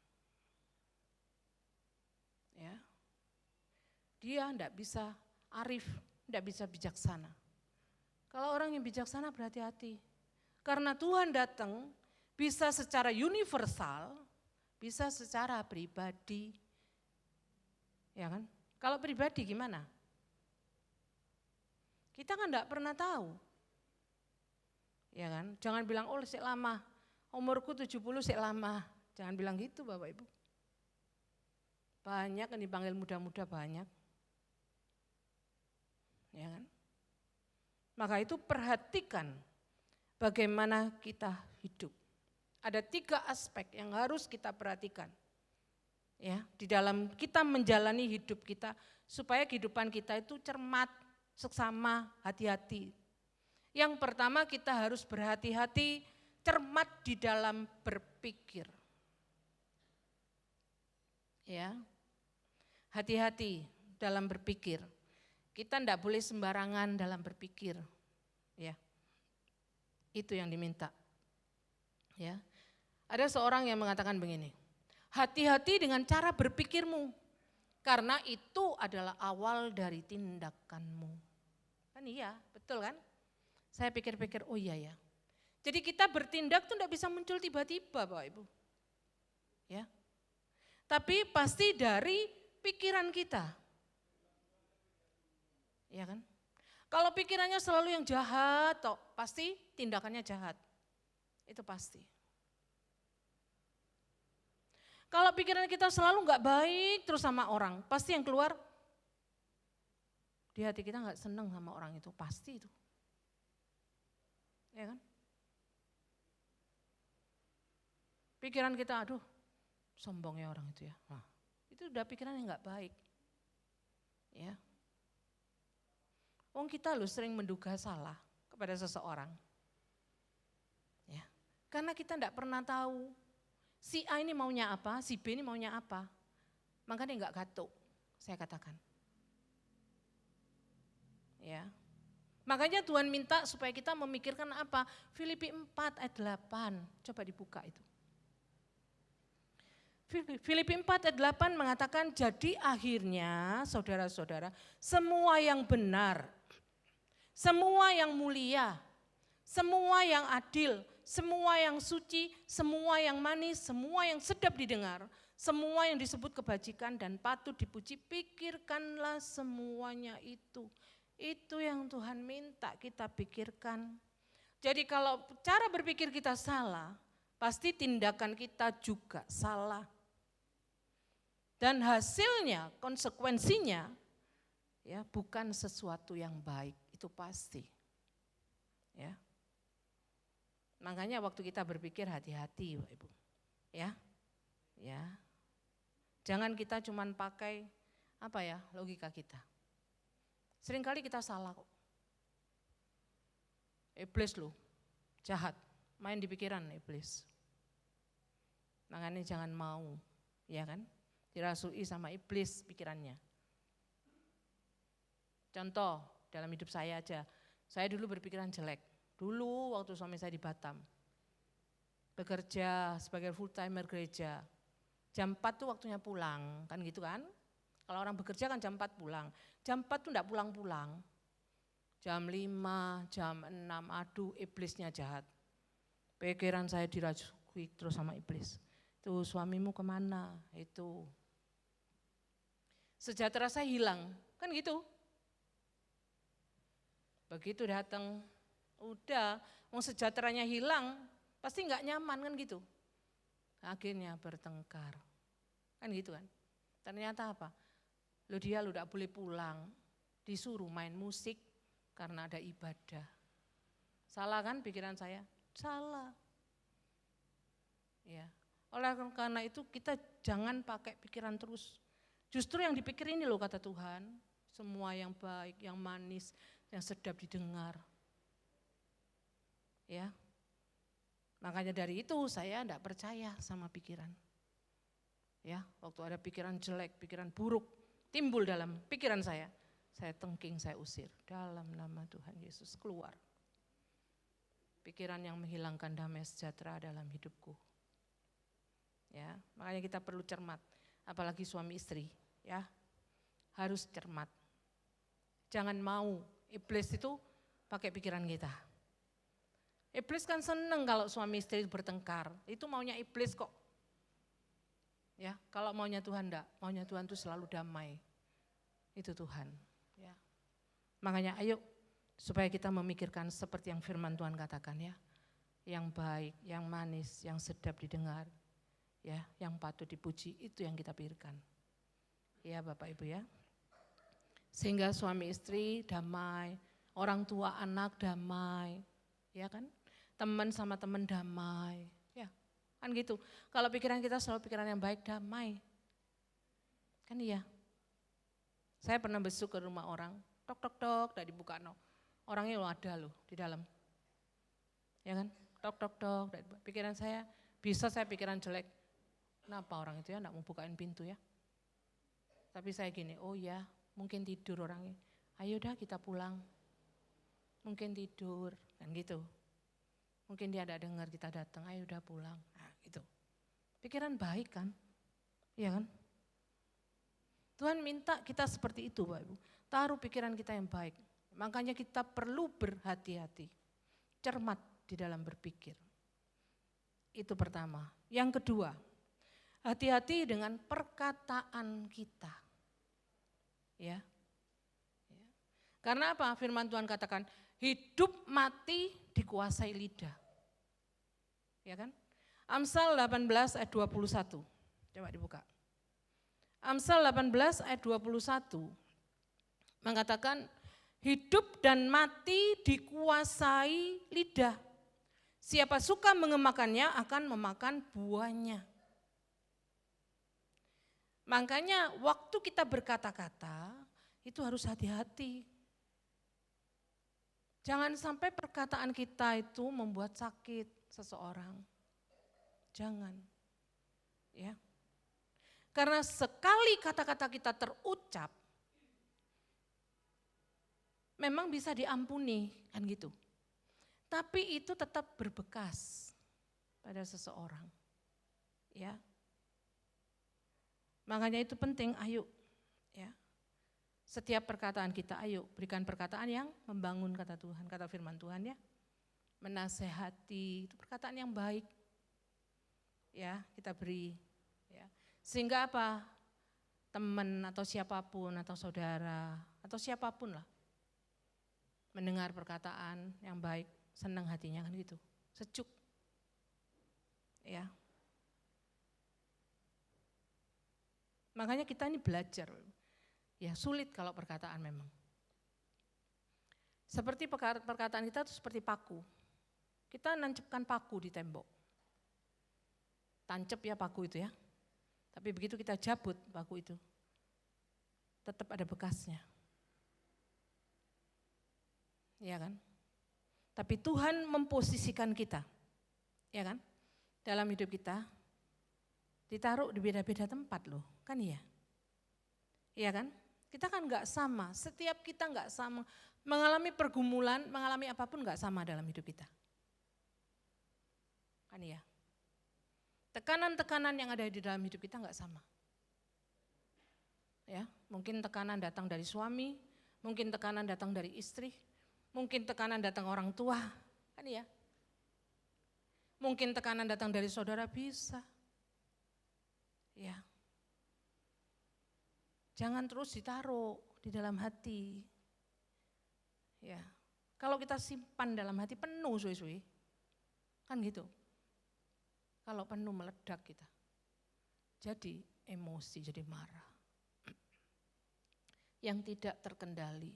Ya. Dia tidak bisa arif, tidak bisa bijaksana. Kalau orang yang bijaksana berhati-hati. Karena Tuhan datang bisa secara universal, bisa secara pribadi. Ya kan? Kalau pribadi gimana? Kita kan enggak pernah tahu. Ya kan? Jangan bilang, oh sik lama, umurku 70 sik lama. Jangan bilang gitu Bapak Ibu. Banyak yang dipanggil muda-muda banyak. Ya kan? Maka itu perhatikan bagaimana kita hidup. Ada 3 aspek yang harus kita perhatikan. Ya, di dalam kita menjalani hidup kita supaya kehidupan kita itu cermat, seksama, hati-hati. Yang pertama kita harus berhati-hati, cermat di dalam berpikir. Ya. Hati-hati dalam berpikir. Kita tidak boleh sembarangan dalam berpikir. Ya. Itu yang diminta. Ya. Ada seorang yang mengatakan begini, hati-hati dengan cara berpikirmu, karena itu adalah awal dari tindakanmu. Kan iya, betul kan? Saya pikir-pikir, oh iya ya. Jadi kita bertindak itu tidak bisa muncul tiba-tiba Bapak Ibu. Ya. Tapi pasti dari pikiran kita. Ya kan? Kalau pikirannya selalu yang jahat, toh, pasti tindakannya jahat. Itu pasti. Kalau pikiran kita selalu enggak baik terus sama orang, pasti yang keluar di hati kita enggak senang sama orang itu, pasti itu. Ya kan? Pikiran kita, aduh sombongnya orang itu ya. Nah, itu udah pikiran yang enggak baik. Ya. Wong kita loh sering menduga salah kepada seseorang. Ya. Karena kita enggak pernah tahu si A ini maunya apa, si B ini maunya apa. Makanya enggak gatuk, saya katakan. Ya. Makanya Tuhan minta supaya kita memikirkan apa? Filipi 4 ayat 8, coba dibuka itu. Filipi 4 ayat 8 mengatakan, jadi akhirnya saudara-saudara, semua yang benar, semua yang mulia, semua yang adil, semua yang suci, semua yang manis, semua yang sedap didengar, semua yang disebut kebajikan dan patut dipuji, pikirkanlah semuanya itu. Itu yang Tuhan minta kita pikirkan. Jadi kalau cara berpikir kita salah, pasti tindakan kita juga salah. Dan hasilnya, konsekuensinya, ya bukan sesuatu yang baik, itu pasti. Ya. Makanya waktu kita berpikir hati-hati, Bapak Ibu. Ya. Ya. Jangan kita cuman pakai logika kita. Seringkali kita salah kok. Iblis loh, jahat, main di pikiran iblis. Makanya jangan mau, ya kan? Dirasui sama iblis pikirannya. Contoh, dalam hidup saya aja, saya dulu berpikiran jelek. Dulu waktu suami saya di Batam, bekerja sebagai full timer gereja. Jam 4 tuh waktunya pulang, kan gitu kan? Kalau orang bekerja kan jam 4 pulang. Jam 4 tuh enggak pulang-pulang. Jam 5, jam 6, aduh iblisnya jahat. Pikiran saya dirasui terus sama iblis. Tuh suamimu kemana? Itu. Sejahtera saya hilang, kan gitu. Begitu datang, udah, mau sejahteranya hilang, pasti enggak nyaman kan gitu. Akhirnya bertengkar, kan gitu kan. Ternyata apa? Dia enggak boleh pulang, disuruh main musik karena ada ibadah. Salah kan pikiran saya? Salah. Ya. Oleh karena itu kita jangan pakai pikiran terus. Justru yang dipikir ini loh kata Tuhan, semua yang baik, yang manis, yang sedap didengar. Ya. Makanya dari itu saya enggak percaya sama pikiran. Ya, waktu ada pikiran jelek, pikiran buruk timbul dalam pikiran saya tengking, saya usir dalam nama Tuhan Yesus, keluar. Pikiran yang menghilangkan damai sejahtera dalam hidupku. Ya, makanya kita perlu cermat, apalagi suami istri, ya. Harus cermat. Jangan mau iblis itu pakai pikiran kita. Iblis kan seneng kalau suami istri bertengkar, itu maunya iblis kok. Ya, kalau maunya Tuhan enggak, maunya Tuhan itu selalu damai. Itu Tuhan, ya. Makanya ayo supaya kita memikirkan seperti yang firman Tuhan katakan ya. Yang baik, yang manis, yang sedap didengar, ya, yang patut dipuji, itu yang kita pikirkan. Ya Bapak Ibu ya. Sehingga suami istri damai, orang tua anak damai, ya kan? Teman sama teman damai, ya kan gitu. Kalau pikiran kita selalu pikiran yang baik, damai, kan iya. Saya pernah besuk ke rumah orang, tok tok tok, tidak dibuka no. Orangnya loh ada loh di dalam, ya kan? Tok tok tok, pikiran saya bisa saya pikiran jelek. Kenapa orang itu ya tidak mau bukain pintu ya? Tapi saya gini, oh ya mungkin tidur orangnya. Ayo dah kita pulang, mungkin tidur, kan gitu. Mungkin dia tidak dengar kita datang, ayo udah pulang, nah, gitu. Pikiran baik kan, iya kan? Tuhan minta kita seperti itu Bapak Ibu, taruh pikiran kita yang baik. Makanya kita perlu berhati-hati, cermat di dalam berpikir. Itu pertama. Yang kedua, hati-hati dengan perkataan kita. Ya. Karena apa? Firman Tuhan katakan, hidup mati dikuasai lidah. Ya kan? Amsal 18 ayat 21. Coba dibuka. Amsal 18 ayat 21 mengatakan hidup dan mati dikuasai lidah. Siapa suka mengemakannya akan memakan buahnya. Makanya waktu kita berkata-kata itu harus hati-hati. Jangan sampai perkataan kita itu membuat sakit seseorang. Jangan. Ya. Karena sekali kata-kata kita terucap, memang bisa diampuni, kan gitu. Tapi itu tetap berbekas pada seseorang. Ya. Makanya itu penting, ayo. Ya. Setiap perkataan kita, ayo berikan perkataan yang membangun kata Tuhan, kata firman Tuhan ya. menasehati, itu perkataan yang baik. Ya, kita beri. Ya. Sehingga apa? Teman atau siapapun atau saudara atau siapapun lah mendengar perkataan yang baik, senang hatinya kan gitu, sejuk. Ya. Makanya kita ini belajar. Ya, sulit kalau perkataan memang. Seperti perkataan kita itu seperti paku. Kita nancapkan paku di tembok. Tancap ya paku itu ya. Tapi begitu kita cabut paku itu, tetap ada bekasnya. Ya kan? Tapi Tuhan memposisikan kita, ya kan? Dalam hidup kita, ditaruh di beda-beda tempat loh, kan iya? Iya kan? Kita kan enggak sama, setiap kita enggak sama. Mengalami pergumulan, mengalami apapun enggak sama dalam hidup kita. Kan iya? Tekanan-tekanan yang ada di dalam hidup kita enggak sama. Ya, mungkin tekanan datang dari suami, mungkin tekanan datang dari istri, mungkin tekanan datang orang tua, kan iya? Mungkin tekanan datang dari saudara bisa. Ya. Jangan terus ditaruh di dalam hati. Ya. Kalau kita simpan dalam hati penuh suwi-suwi. Kan gitu. Kalau penuh meledak kita. Jadi emosi, jadi marah. Yang tidak terkendali.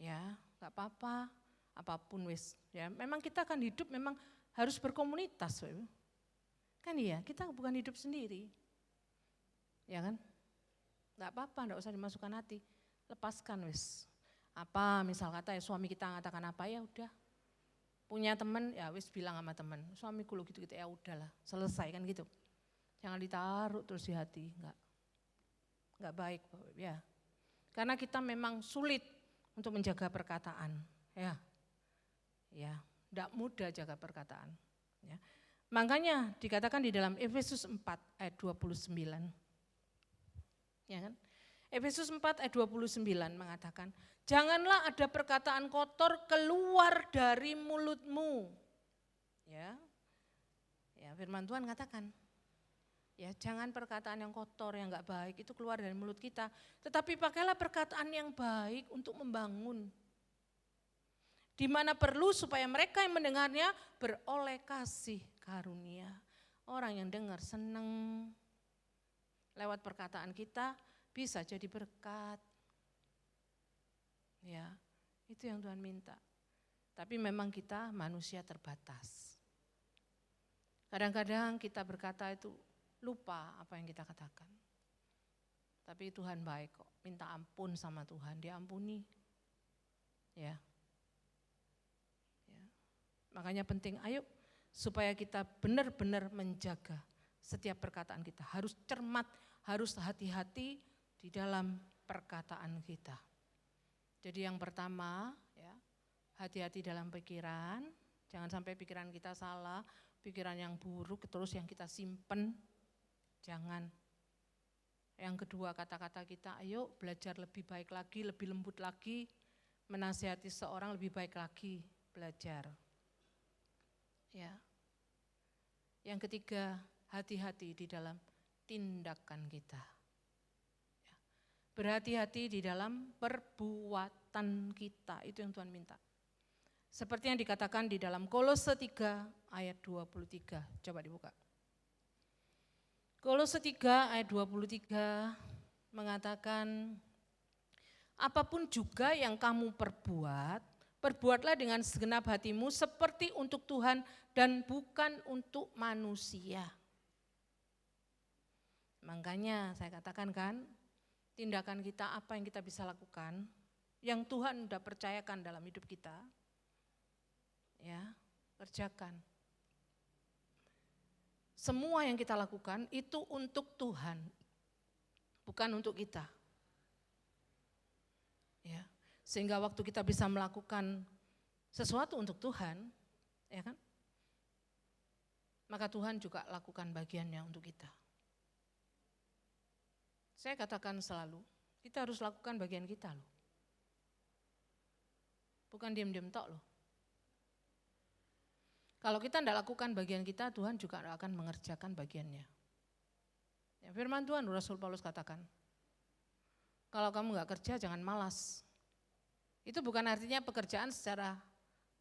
Ya, enggak apa-apa, apapun wis. Ya, memang kita akan hidup memang harus berkomunitas. Kan iya, kita bukan hidup sendiri. Ya kan? Enggak apa-apa, enggak usah dimasukkan hati. Lepaskan wis. Apa misal kata ya suami kita mengatakan apa ya udah. Punya teman ya wis bilang sama teman, suamiku lo gitu-gitu ya udahlah, selesai kan gitu. Jangan ditaruh terus di hati, enggak baik ya. Karena kita memang sulit untuk menjaga perkataan, ya. Ya, enggak mudah jaga perkataan, ya. Makanya dikatakan di dalam Efesus 4 ayat 29. Ya kan? Efesus 4 ayat 29 mengatakan, janganlah ada perkataan kotor keluar dari mulutmu. Ya. Ya, firman Tuhan katakan, ya jangan perkataan yang kotor, yang enggak baik itu keluar dari mulut kita. Tetapi pakailah perkataan yang baik untuk membangun. Di mana perlu supaya mereka yang mendengarnya beroleh kasih karunia. Orang yang dengar senang lewat perkataan kita bisa jadi berkat. Ya, itu yang Tuhan minta. Tapi memang kita manusia terbatas. Kadang-kadang kita berkata itu lupa apa yang kita katakan. Tapi Tuhan baik kok, minta ampun sama Tuhan, diampuni. Ya. Ya. Makanya penting, ayo supaya kita benar-benar menjaga setiap perkataan kita. Harus cermat, harus hati-hati di dalam perkataan kita. Jadi yang pertama, ya, hati-hati dalam pikiran, jangan sampai pikiran kita salah, pikiran yang buruk terus yang kita simpen, jangan. Yang kedua kata-kata kita, ayo belajar lebih baik lagi, lebih lembut lagi, menasihati seorang lebih baik lagi, belajar. Ya. Yang ketiga, hati-hati di dalam tindakan kita. Berhati-hati di dalam perbuatan kita, itu yang Tuhan minta. Seperti yang dikatakan di dalam Kolose 3 ayat 23, coba dibuka. Kolose 3 ayat 23 mengatakan, apapun juga yang kamu perbuat, perbuatlah dengan segenap hatimu seperti untuk Tuhan dan bukan untuk manusia. Makanya saya katakan kan, tindakan kita apa yang kita bisa lakukan, yang Tuhan sudah percayakan dalam hidup kita, ya kerjakan. Semua yang kita lakukan itu untuk Tuhan, bukan untuk kita. Ya, sehingga waktu kita bisa melakukan sesuatu untuk Tuhan, ya kan? Maka Tuhan juga lakukan bagiannya untuk kita. Saya katakan selalu, kita harus lakukan bagian kita loh. Bukan diam-diam tok loh. Kalau kita tidak lakukan bagian kita, Tuhan juga tidak akan mengerjakan bagiannya. Ya, firman Tuhan, Rasul Paulus katakan, kalau kamu nggak kerja jangan malas. Itu bukan artinya pekerjaan secara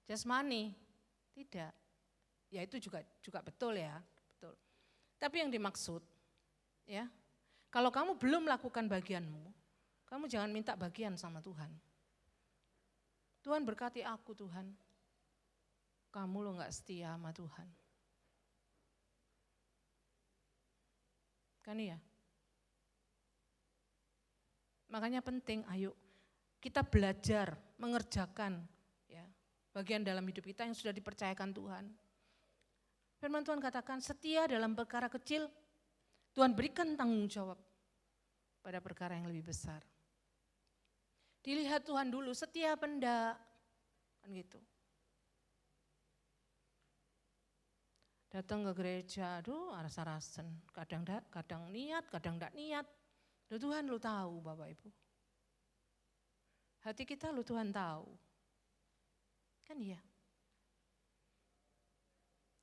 jasmani, tidak. Ya itu juga betul ya, betul. Tapi yang dimaksud, ya, kalau kamu belum lakukan bagianmu, kamu jangan minta bagian sama Tuhan. Tuhan berkati aku Tuhan, kamu lo nggak setia sama Tuhan. Kan iya? Makanya penting, ayo kita belajar mengerjakan ya bagian dalam hidup kita yang sudah dipercayakan Tuhan. Firman Tuhan katakan setia dalam perkara kecil, Tuhan berikan tanggung jawab pada perkara yang lebih besar. Dilihat Tuhan dulu, setia apa enggak, kan gitu. Datang ke gereja, aduh aras-arasen, kadang niat, kadang enggak niat. Duh, Tuhan lu tahu Bapak Ibu. Hati kita lu Tuhan tahu. Kan iya.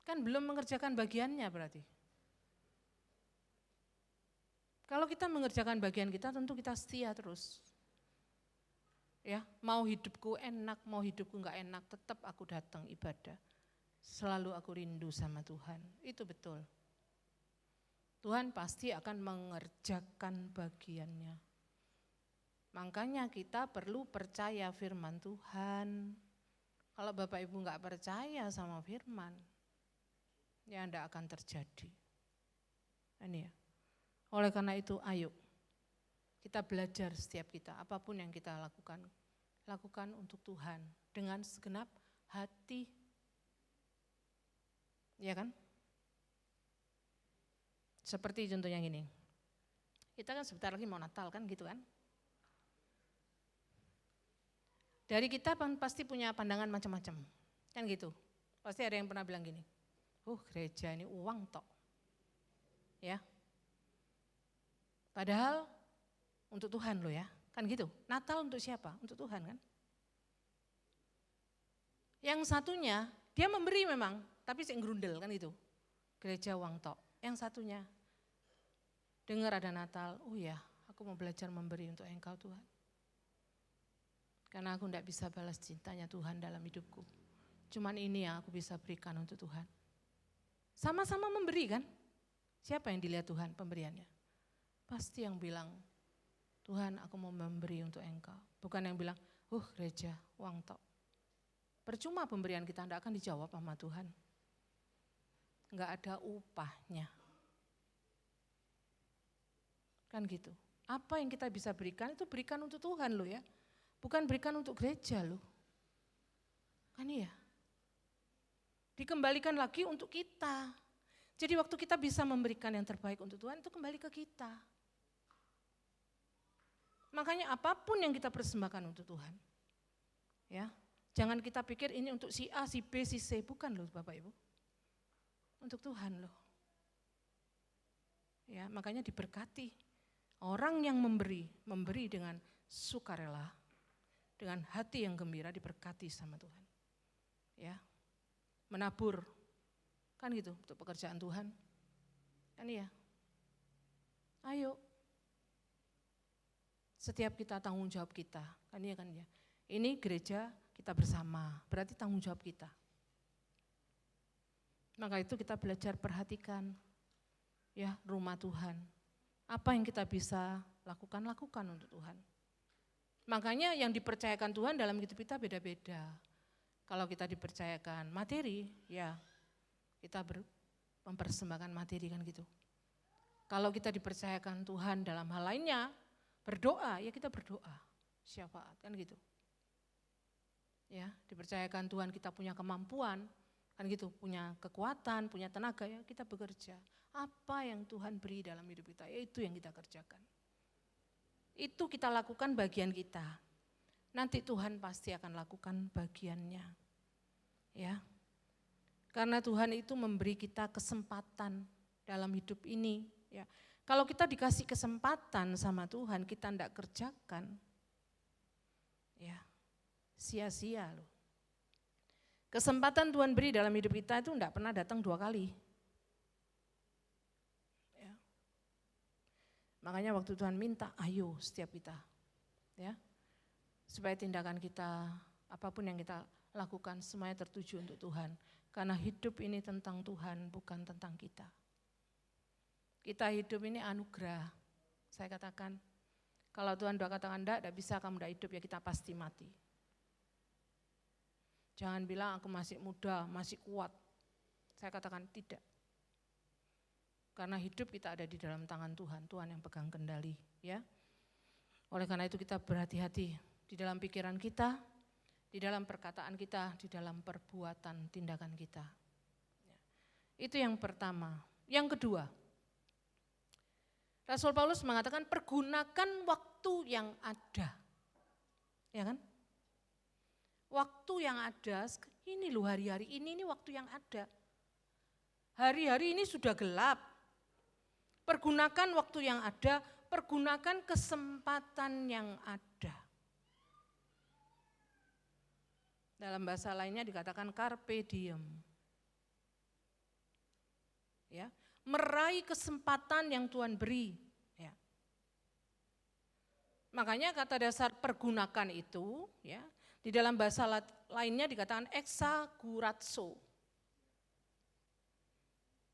Kan belum mengerjakan bagiannya berarti. Kalau kita mengerjakan bagian kita tentu kita setia terus. Ya, mau hidupku enak, mau hidupku enggak enak, tetap aku datang ibadah. Selalu aku rindu sama Tuhan, itu betul. Tuhan pasti akan mengerjakan bagiannya. Makanya kita perlu percaya firman Tuhan. Kalau Bapak Ibu enggak percaya sama firman, ya enggak akan terjadi. Ini ya. Oleh karena itu ayo kita belajar setiap kita, apapun yang kita lakukan untuk Tuhan dengan segenap hati. Ya kan? Seperti contohnya gini, kita kan sebentar lagi mau Natal kan gitu kan. Dari kita pasti punya pandangan macam-macam, kan gitu. Pasti ada yang pernah bilang gini, gereja ini uang tok. Ya. Padahal untuk Tuhan loh ya, kan gitu. Natal untuk siapa? Untuk Tuhan kan. Yang satunya, dia memberi memang, tapi sing grundel kan gitu. Gereja uang tok. Yang satunya, dengar ada Natal, oh ya aku mau belajar memberi untuk Engkau Tuhan. Karena aku tidak bisa balas cintanya Tuhan dalam hidupku. Cuman ini yang aku bisa berikan untuk Tuhan. Sama-sama memberi kan? Siapa yang dilihat Tuhan pemberiannya? Pasti yang bilang, Tuhan aku mau memberi untuk Engkau. Bukan yang bilang, gereja uang tok. Percuma pemberian kita tidak akan dijawab sama Tuhan. Enggak ada upahnya. Kan gitu. Apa yang kita bisa berikan itu berikan untuk Tuhan loh ya. Bukan berikan untuk gereja loh. Kan iya. Dikembalikan lagi untuk kita. Jadi waktu kita bisa memberikan yang terbaik untuk Tuhan itu kembali ke kita. Makanya apapun yang kita persembahkan untuk Tuhan. Ya. Jangan kita pikir ini untuk si A, si B, si C. Bukan loh Bapak Ibu. Untuk Tuhan loh. Ya, makanya diberkati. Orang yang memberi dengan sukarela, dengan hati yang gembira diberkati sama Tuhan. Ya. Menabur. Kan gitu untuk pekerjaan Tuhan. Kan iya. Ayo. Setiap kita tanggung jawab kita. Kan iya kan ya. Ini gereja kita bersama, berarti tanggung jawab kita. Maka itu kita belajar perhatikan ya rumah Tuhan. Apa yang kita bisa lakukan untuk Tuhan. Makanya yang dipercayakan Tuhan dalam hidup kita beda-beda. Kalau kita dipercayakan materi, ya kita mempersembahkan materi kan gitu. Kalau kita dipercayakan Tuhan dalam hal lainnya, berdoa, ya kita berdoa, syafaat kan gitu. Ya, dipercayakan Tuhan kita punya kemampuan, kan gitu, punya kekuatan, punya tenaga, ya kita bekerja. Apa yang Tuhan beri dalam hidup kita, ya itu yang kita kerjakan. Itu kita lakukan bagian kita. Nanti Tuhan pasti akan lakukan bagiannya. Ya. Karena Tuhan itu memberi kita kesempatan dalam hidup ini, ya. Kalau kita dikasih kesempatan sama Tuhan, kita tidak kerjakan, ya sia-sia loh. Kesempatan Tuhan beri dalam hidup kita itu enggak pernah datang 2 kali. Ya. Makanya waktu Tuhan minta, ayo setiap kita. Ya. Supaya tindakan kita, apapun yang kita lakukan semuanya tertuju untuk Tuhan. Karena hidup ini tentang Tuhan, bukan tentang kita. Kita hidup ini anugerah. Saya katakan, kalau Tuhan sudah katakan enggak bisa kamu enggak hidup, ya kita pasti mati. Jangan bilang aku masih muda, masih kuat. Saya katakan tidak. Karena hidup kita ada di dalam tangan Tuhan, Tuhan yang pegang kendali. Ya. Oleh karena itu kita berhati-hati di dalam pikiran kita, di dalam perkataan kita, di dalam perbuatan tindakan kita. Itu yang pertama. Yang kedua, Rasul Paulus mengatakan pergunakan waktu yang ada. Ya kan? Waktu yang ada, ini loh hari-hari ini waktu yang ada. Hari-hari ini sudah gelap. Pergunakan waktu yang ada, pergunakan kesempatan yang ada. Dalam bahasa lainnya dikatakan carpe diem. Ya, meraih kesempatan yang Tuhan beri. Ya. Makanya kata dasar pergunakan itu, ya, di dalam bahasa lainnya dikatakan exaguratio.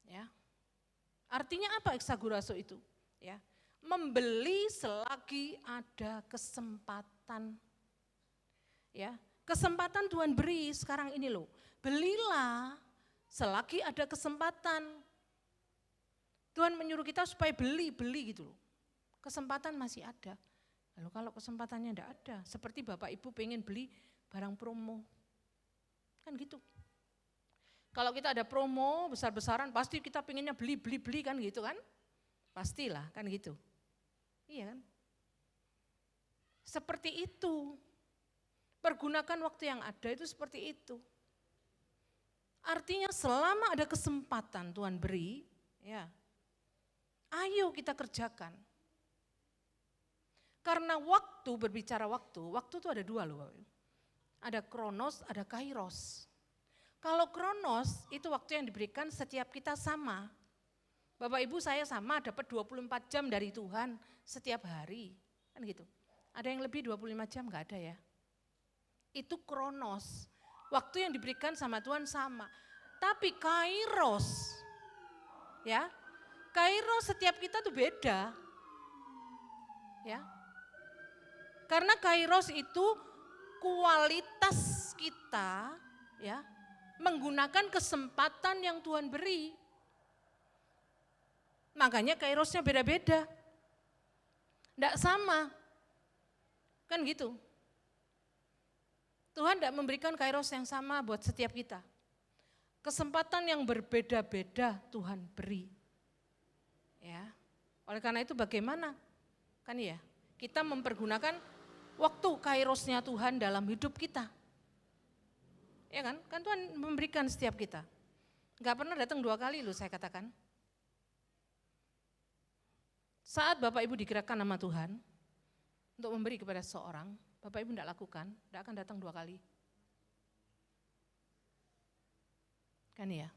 Ya. Artinya apa exaguratio itu? Ya. Membeli selagi ada kesempatan. Ya. Kesempatan Tuhan beri sekarang ini loh. Belilah selagi ada kesempatan. Tuhan menyuruh kita supaya beli gitu loh. Kesempatan masih ada. Lalu kalau kesempatannya enggak ada, seperti Bapak Ibu pengen beli barang promo, kan gitu. Kalau kita ada promo besar-besaran, pasti kita pengennya beli kan gitu kan. Pastilah kan gitu. Iya kan. Seperti itu. Pergunakan waktu yang ada itu seperti itu. Artinya selama ada kesempatan Tuhan beri, ya, ayo kita kerjakan. Karena waktu, berbicara waktu itu ada 2 loh. Ada kronos, ada kairos. Kalau kronos itu waktu yang diberikan setiap kita sama. Bapak Ibu saya sama dapat 24 jam dari Tuhan setiap hari. Kan gitu. Ada yang lebih 25 jam enggak ada ya. Itu kronos. Waktu yang diberikan sama Tuhan sama. Tapi kairos, ya, kairos setiap kita tuh beda. Ya. Karena kairos itu kualitas kita, ya, menggunakan kesempatan yang Tuhan beri. Makanya kairosnya beda-beda. Enggak sama. Kan gitu. Tuhan tidak memberikan kairos yang sama buat setiap kita. Kesempatan yang berbeda-beda Tuhan beri. Ya. Oleh karena itu bagaimana? Kan ya, kita mempergunakan waktu kairosnya Tuhan dalam hidup kita. Ya kan? Kan Tuhan memberikan setiap kita. Enggak pernah datang 2 kali loh saya katakan. Saat Bapak Ibu digerakkan nama Tuhan untuk memberi kepada seseorang, Bapak Ibu tidak lakukan, tidak akan datang 2 kali. Kan ya?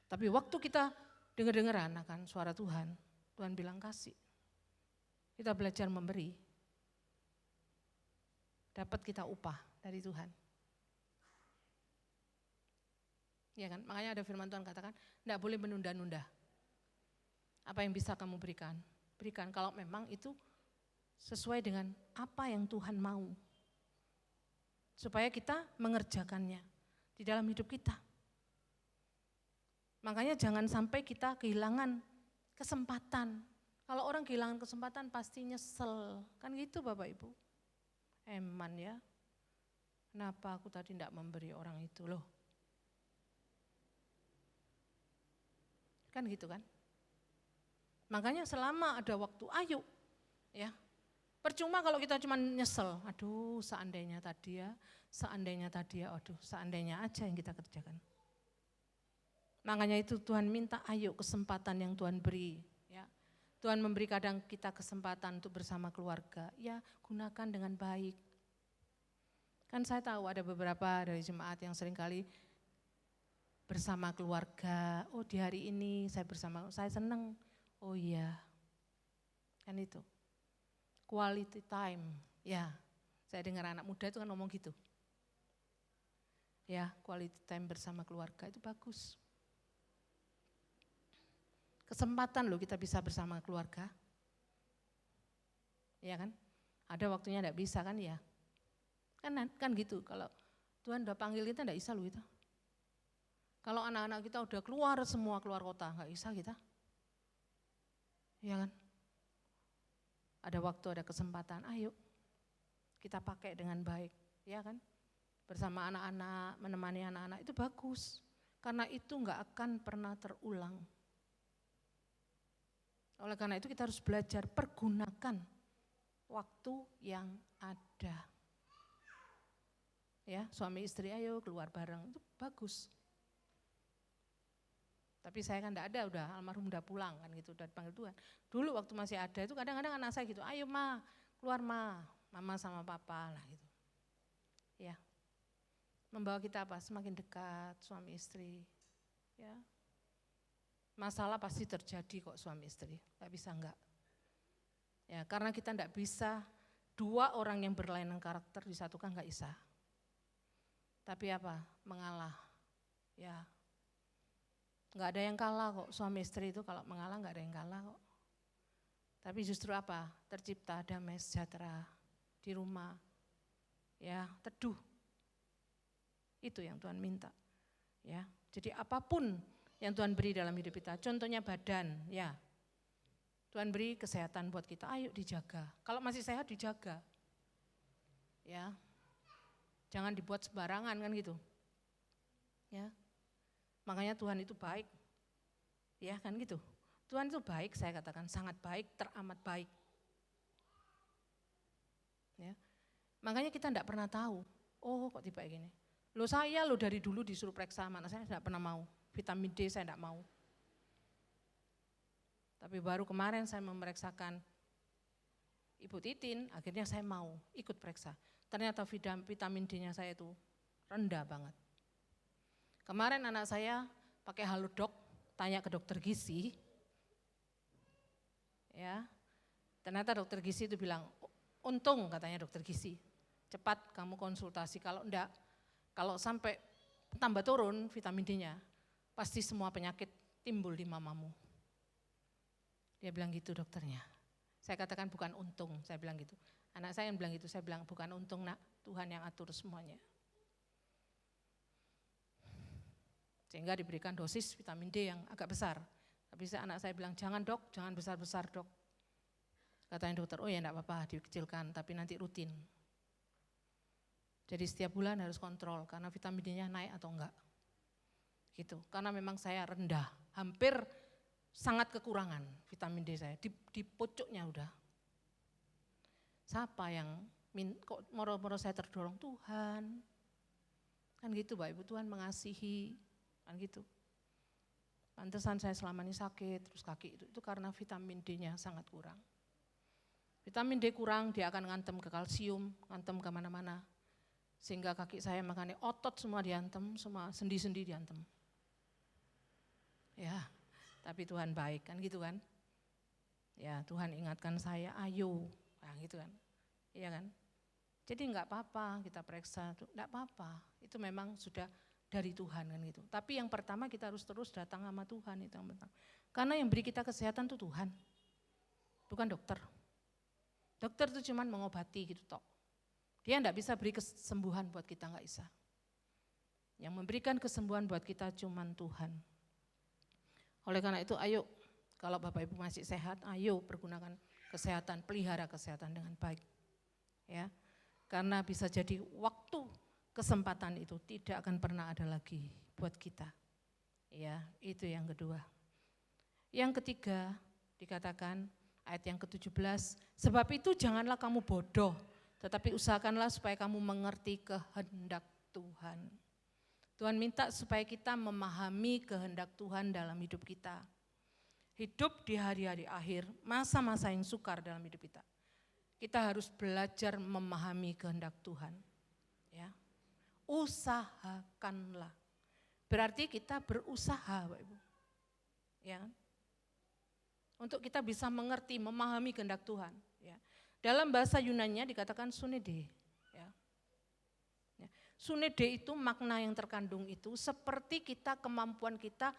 Tapi waktu kita dengar-dengaran akan suara Tuhan, Tuhan bilang kasih. Kita belajar memberi, dapat kita upah dari Tuhan. Ya kan? Makanya ada firman Tuhan katakan, tidak boleh menunda-nunda. Apa yang bisa kamu berikan? Berikan kalau memang itu sesuai dengan apa yang Tuhan mau. Supaya kita mengerjakannya di dalam hidup kita. Makanya jangan sampai kita kehilangan kesempatan. Kalau orang kehilangan kesempatan pasti nyesel. Kan gitu Bapak Ibu. Eman ya. Kenapa aku tadi tidak memberi orang itu loh. Kan gitu kan. Makanya selama ada waktu ayo. Ya. Percuma kalau kita cuma nyesel. Aduh seandainya tadi ya. Aduh seandainya aja yang kita kerjakan. Makanya itu Tuhan minta ayo kesempatan yang Tuhan beri. Tuhan memberi kadang kita kesempatan untuk bersama keluarga, ya gunakan dengan baik. Kan saya tahu ada beberapa dari jemaat yang seringkali bersama keluarga, oh di hari ini saya bersama, saya senang, oh iya, kan itu. Quality time, ya saya dengar anak muda itu kan ngomong gitu. Ya, quality time bersama keluarga itu bagus. Kesempatan loh kita bisa bersama keluarga. Ya kan, ada waktunya enggak bisa kan ya. Kan gitu, kalau Tuhan udah panggil kita enggak bisa loh itu. Kalau anak-anak kita udah keluar semua, keluar kota, enggak bisa kita. Ya kan? Ada waktu, ada kesempatan, ayo kita pakai dengan baik, ya kan? Bersama anak-anak, menemani anak-anak itu bagus. Karena itu enggak akan pernah terulang. Oleh karena itu kita harus belajar pergunakan waktu yang ada. Ya, suami istri ayo keluar bareng, itu bagus. Tapi saya kan enggak ada, udah almarhum udah pulang kan gitu, udah dipanggil Tuhan. Dulu waktu masih ada itu kadang-kadang anak saya gitu, ayo ma, keluar ma, mama sama papa lah gitu. Ya, membawa kita apa? Semakin dekat suami istri. Ya, masalah pasti terjadi kok suami istri, enggak bisa enggak. Ya, karena kita enggak bisa dua orang yang berlainan karakter disatukan enggak bisa. Tapi apa? Mengalah. Ya. Enggak ada yang kalah kok, suami istri itu kalau mengalah enggak ada yang kalah kok. Tapi justru apa? Tercipta damai sejahtera di rumah. Ya, teduh. Itu yang Tuhan minta. Ya. Jadi apapun yang Tuhan beri dalam hidup kita, contohnya badan, ya. Tuhan beri kesehatan buat kita, ayo dijaga. Kalau masih sehat dijaga. Ya. Jangan dibuat sembarangan kan gitu. Ya. Makanya Tuhan itu baik. Ya kan gitu. Tuhan itu baik, saya katakan sangat baik, teramat baik. Ya. Makanya kita enggak pernah tahu, oh kok tiba gini. Loh saya dari dulu disuruh periksa, mana saya enggak pernah mau. Vitamin D saya enggak mau. Tapi baru kemarin saya memeriksakan Ibu Titin, akhirnya saya mau ikut periksa. Ternyata vitamin D-nya saya itu rendah banget. Kemarin anak saya pakai halodoc, tanya ke dokter gizi. Ya. Ternyata dokter gizi itu bilang, untung katanya dokter gizi. Cepat kamu konsultasi, kalau enggak, kalau sampai tambah turun vitamin D-nya, pasti semua penyakit timbul di mamamu. Dia bilang gitu dokternya. Saya katakan bukan untung, saya bilang gitu. Anak saya yang bilang gitu, saya bilang bukan untung nak, Tuhan yang atur semuanya. Sehingga diberikan dosis vitamin D yang agak besar. Tapi anak saya bilang jangan dok, jangan besar-besar dok. Katanya dokter, oh ya enggak apa-apa dikecilkan, tapi nanti rutin. Jadi setiap bulan harus kontrol, karena vitamin D-nya naik atau enggak. Gitu, karena memang saya rendah, hampir sangat kekurangan vitamin D saya, di pucuknya udah. Siapa yang kok moro-moro saya terdorong Tuhan. Kan gitu Bapak Ibu, Tuhan mengasihi, kan gitu. Pantesan saya selama ini sakit, terus kaki itu karena vitamin D-nya sangat kurang. Vitamin D kurang, dia akan ngantem ke kalsium, ngantem ke mana-mana. Sehingga kaki saya makanya otot semua diantem, semua sendi-sendi diantem. Ya, tapi Tuhan baik kan gitu kan. Ya Tuhan ingatkan saya, ayo, nah gitu kan. Iya kan. Jadi enggak apa-apa kita periksa, enggak apa-apa. Itu memang sudah dari Tuhan kan gitu. Tapi yang pertama kita harus terus datang sama Tuhan itu yang pertama. Karena yang beri kita kesehatan itu Tuhan, bukan dokter. Dokter itu cuma mengobati gitu tok. Dia enggak bisa beri kesembuhan buat kita, enggak bisa. Yang memberikan kesembuhan buat kita cuma Tuhan. Oleh karena itu ayo, kalau Bapak Ibu masih sehat, ayo pergunakan kesehatan, pelihara kesehatan dengan baik. Ya, karena bisa jadi waktu kesempatan itu tidak akan pernah ada lagi buat kita. Ya, itu yang kedua. Yang ketiga dikatakan ayat yang ke-17, sebab itu janganlah kamu bodoh, tetapi usahakanlah supaya kamu mengerti kehendak Tuhan. Tuhan minta supaya kita memahami kehendak Tuhan dalam hidup kita. Hidup di hari-hari akhir, masa-masa yang sukar dalam hidup kita. Kita harus belajar memahami kehendak Tuhan. Ya. Usahakanlah. Berarti kita berusaha, Bapak Ibu. Ya. Untuk kita bisa mengerti, memahami kehendak Tuhan. Ya. Dalam bahasa Yunani dikatakan sunede. Ya. Ya. Sunede itu makna yang terkandung itu seperti kita kemampuan kita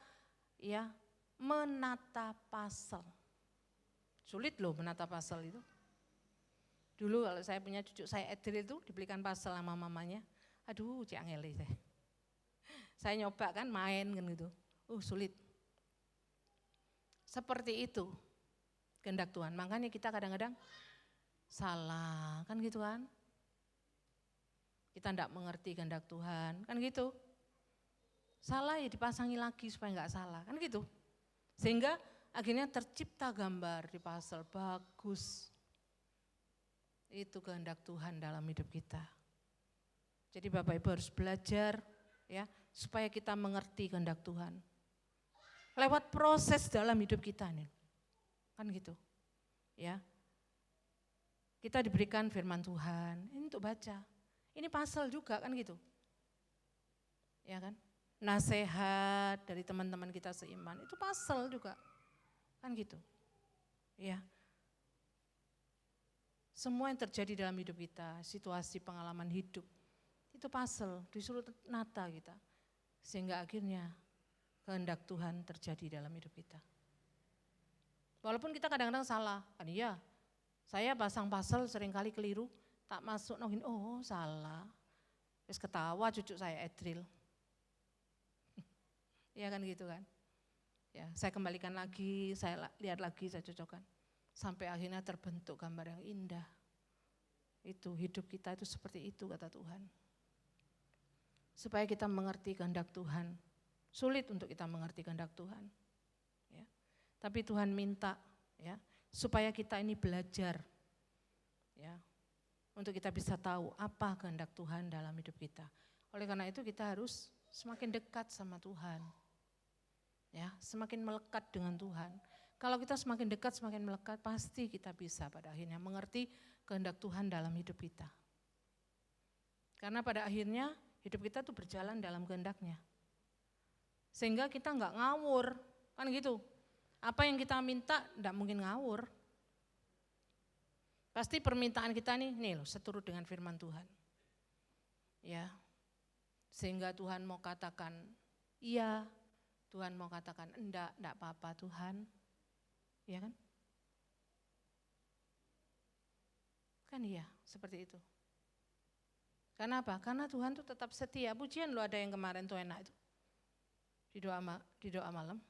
ya menata pasal. Sulit loh menata pasal itu. Dulu kalau saya punya cucu saya Edril itu dibelikan pasal sama mamanya. Aduh, cik angeli saya. Saya nyoba kan main kan gitu. Sulit. Seperti itu kehendak Tuhan. Makanya kita kadang-kadang salah kan gitu kan. Kita tidak mengerti kehendak Tuhan kan gitu. Salah ya dipasangi lagi supaya enggak salah kan gitu. Sehingga akhirnya tercipta gambar di pasal bagus. Itu kehendak Tuhan dalam hidup kita. Jadi Bapak Ibu harus belajar ya supaya kita mengerti kehendak Tuhan. Lewat proses dalam hidup kita nih. Kan gitu. Ya. Kita diberikan firman Tuhan, ini untuk baca. Ini pasal juga kan gitu. Ya kan? Nasihat dari teman-teman kita seiman, itu pasal juga. Kan gitu. Ya. Semua yang terjadi dalam hidup kita, situasi pengalaman hidup, itu pasal, disuruh nata kita. Sehingga akhirnya kehendak Tuhan terjadi dalam hidup kita. Walaupun kita kadang-kadang salah, kan iya. Saya pasang pasal seringkali keliru, tak masuk nongin, salah. Terus ketawa cucu saya Edril. Iya kan gitu kan. Ya, saya kembalikan lagi, saya lihat lagi, saya cocokkan. Sampai akhirnya terbentuk gambar yang indah. Itu hidup kita itu seperti itu kata Tuhan. Supaya kita mengerti kehendak Tuhan. Sulit untuk kita mengerti kehendak Tuhan. Ya. Tapi Tuhan minta ya supaya kita ini belajar ya untuk kita bisa tahu apa kehendak Tuhan dalam hidup kita. Oleh karena itu kita harus semakin dekat sama Tuhan. Ya, semakin melekat dengan Tuhan. Kalau kita semakin dekat, semakin melekat, pasti kita bisa pada akhirnya mengerti kehendak Tuhan dalam hidup kita. Karena pada akhirnya hidup kita tuh berjalan dalam kehendaknya. Sehingga kita enggak ngawur, kan gitu. Apa yang kita minta enggak mungkin ngawur. Pasti permintaan kita nih loh, seturut dengan firman Tuhan. Ya. Sehingga Tuhan mau katakan iya, Tuhan mau katakan enggak apa-apa Tuhan. Ya kan? Kan iya, seperti itu. Karena apa? Karena Tuhan tuh tetap setia. Pujian lo ada yang kemarin tuh enak itu. Di doa malam.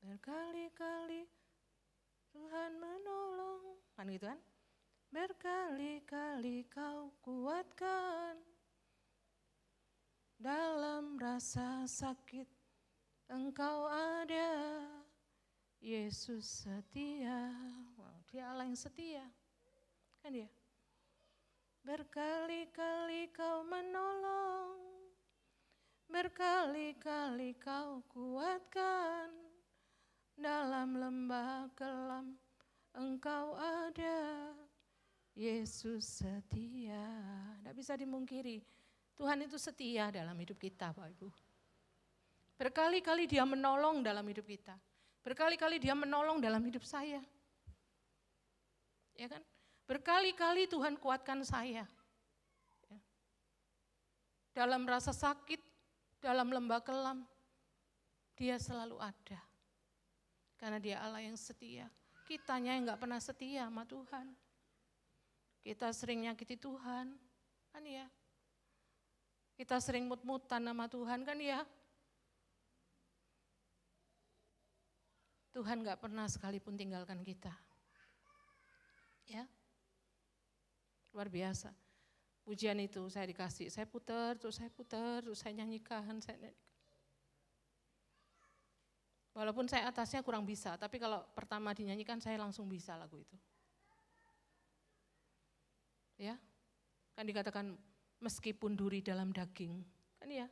Berkali-kali Tuhan menolong. Kan gitu kan? Berkali-kali kau kuatkan. Dalam rasa sakit engkau ada. Yesus setia, dia Allah yang setia, kan dia. Berkali-kali kau menolong, berkali-kali kau kuatkan, dalam lembah kelam engkau ada, Yesus setia. Tidak bisa dimungkiri, Tuhan itu setia dalam hidup kita Bapak Ibu. Berkali-kali dia menolong dalam hidup kita. Berkali-kali dia menolong dalam hidup saya. Ya kan? Berkali-kali Tuhan kuatkan saya. Ya. Dalam rasa sakit, dalam lembah kelam, dia selalu ada. Karena dia Allah yang setia. Kitanya yang gak pernah setia sama Tuhan. Kita sering nyakiti Tuhan, kan ya. Kita sering mut-mutan sama Tuhan, kan ya. Tuhan gak pernah sekalipun tinggalkan kita. Ya, luar biasa. Pujian itu saya dikasih, saya putar, terus saya nyanyikan. Walaupun saya atasnya kurang bisa, tapi kalau pertama dinyanyikan saya langsung bisa lagu itu. Ya, kan dikatakan meskipun duri dalam daging, kan ya.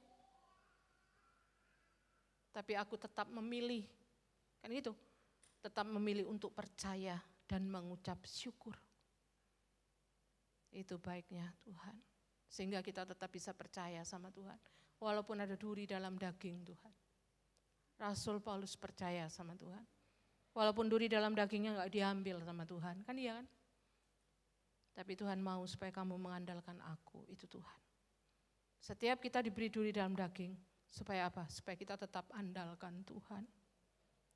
Tapi aku tetap memilih. Kan gitu, tetap memilih untuk percaya dan mengucap syukur. Itu baiknya Tuhan. Sehingga kita tetap bisa percaya sama Tuhan. Walaupun ada duri dalam daging Tuhan. Rasul Paulus percaya sama Tuhan. Walaupun duri dalam dagingnya enggak diambil sama Tuhan. Kan iya kan? Tapi Tuhan mau supaya kamu mengandalkan aku, itu Tuhan. Setiap kita diberi duri dalam daging, supaya apa? Supaya kita tetap andalkan Tuhan.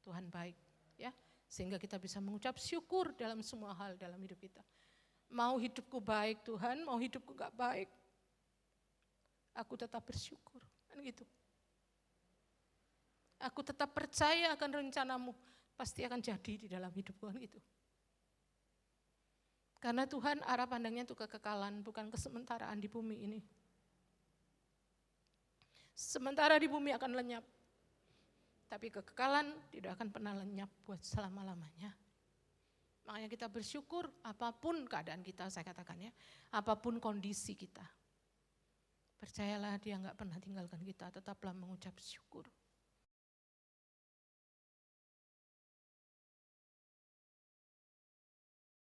Tuhan baik, ya. Sehingga kita bisa mengucap syukur dalam semua hal dalam hidup kita. Mau hidupku baik Tuhan, mau hidupku gak baik, aku tetap bersyukur, kan gitu. Aku tetap percaya akan rencanamu, pasti akan jadi di dalam hidupku, kan gitu. Karena Tuhan arah pandangnya itu kekekalan, bukan kesementaraan di bumi ini. Sementara di bumi akan lenyap, tapi kekekalan tidak akan pernah lenyap buat selama-lamanya. Makanya kita bersyukur apapun keadaan kita, saya katakan ya, apapun kondisi kita. Percayalah Dia enggak pernah tinggalkan kita, tetaplah mengucap syukur.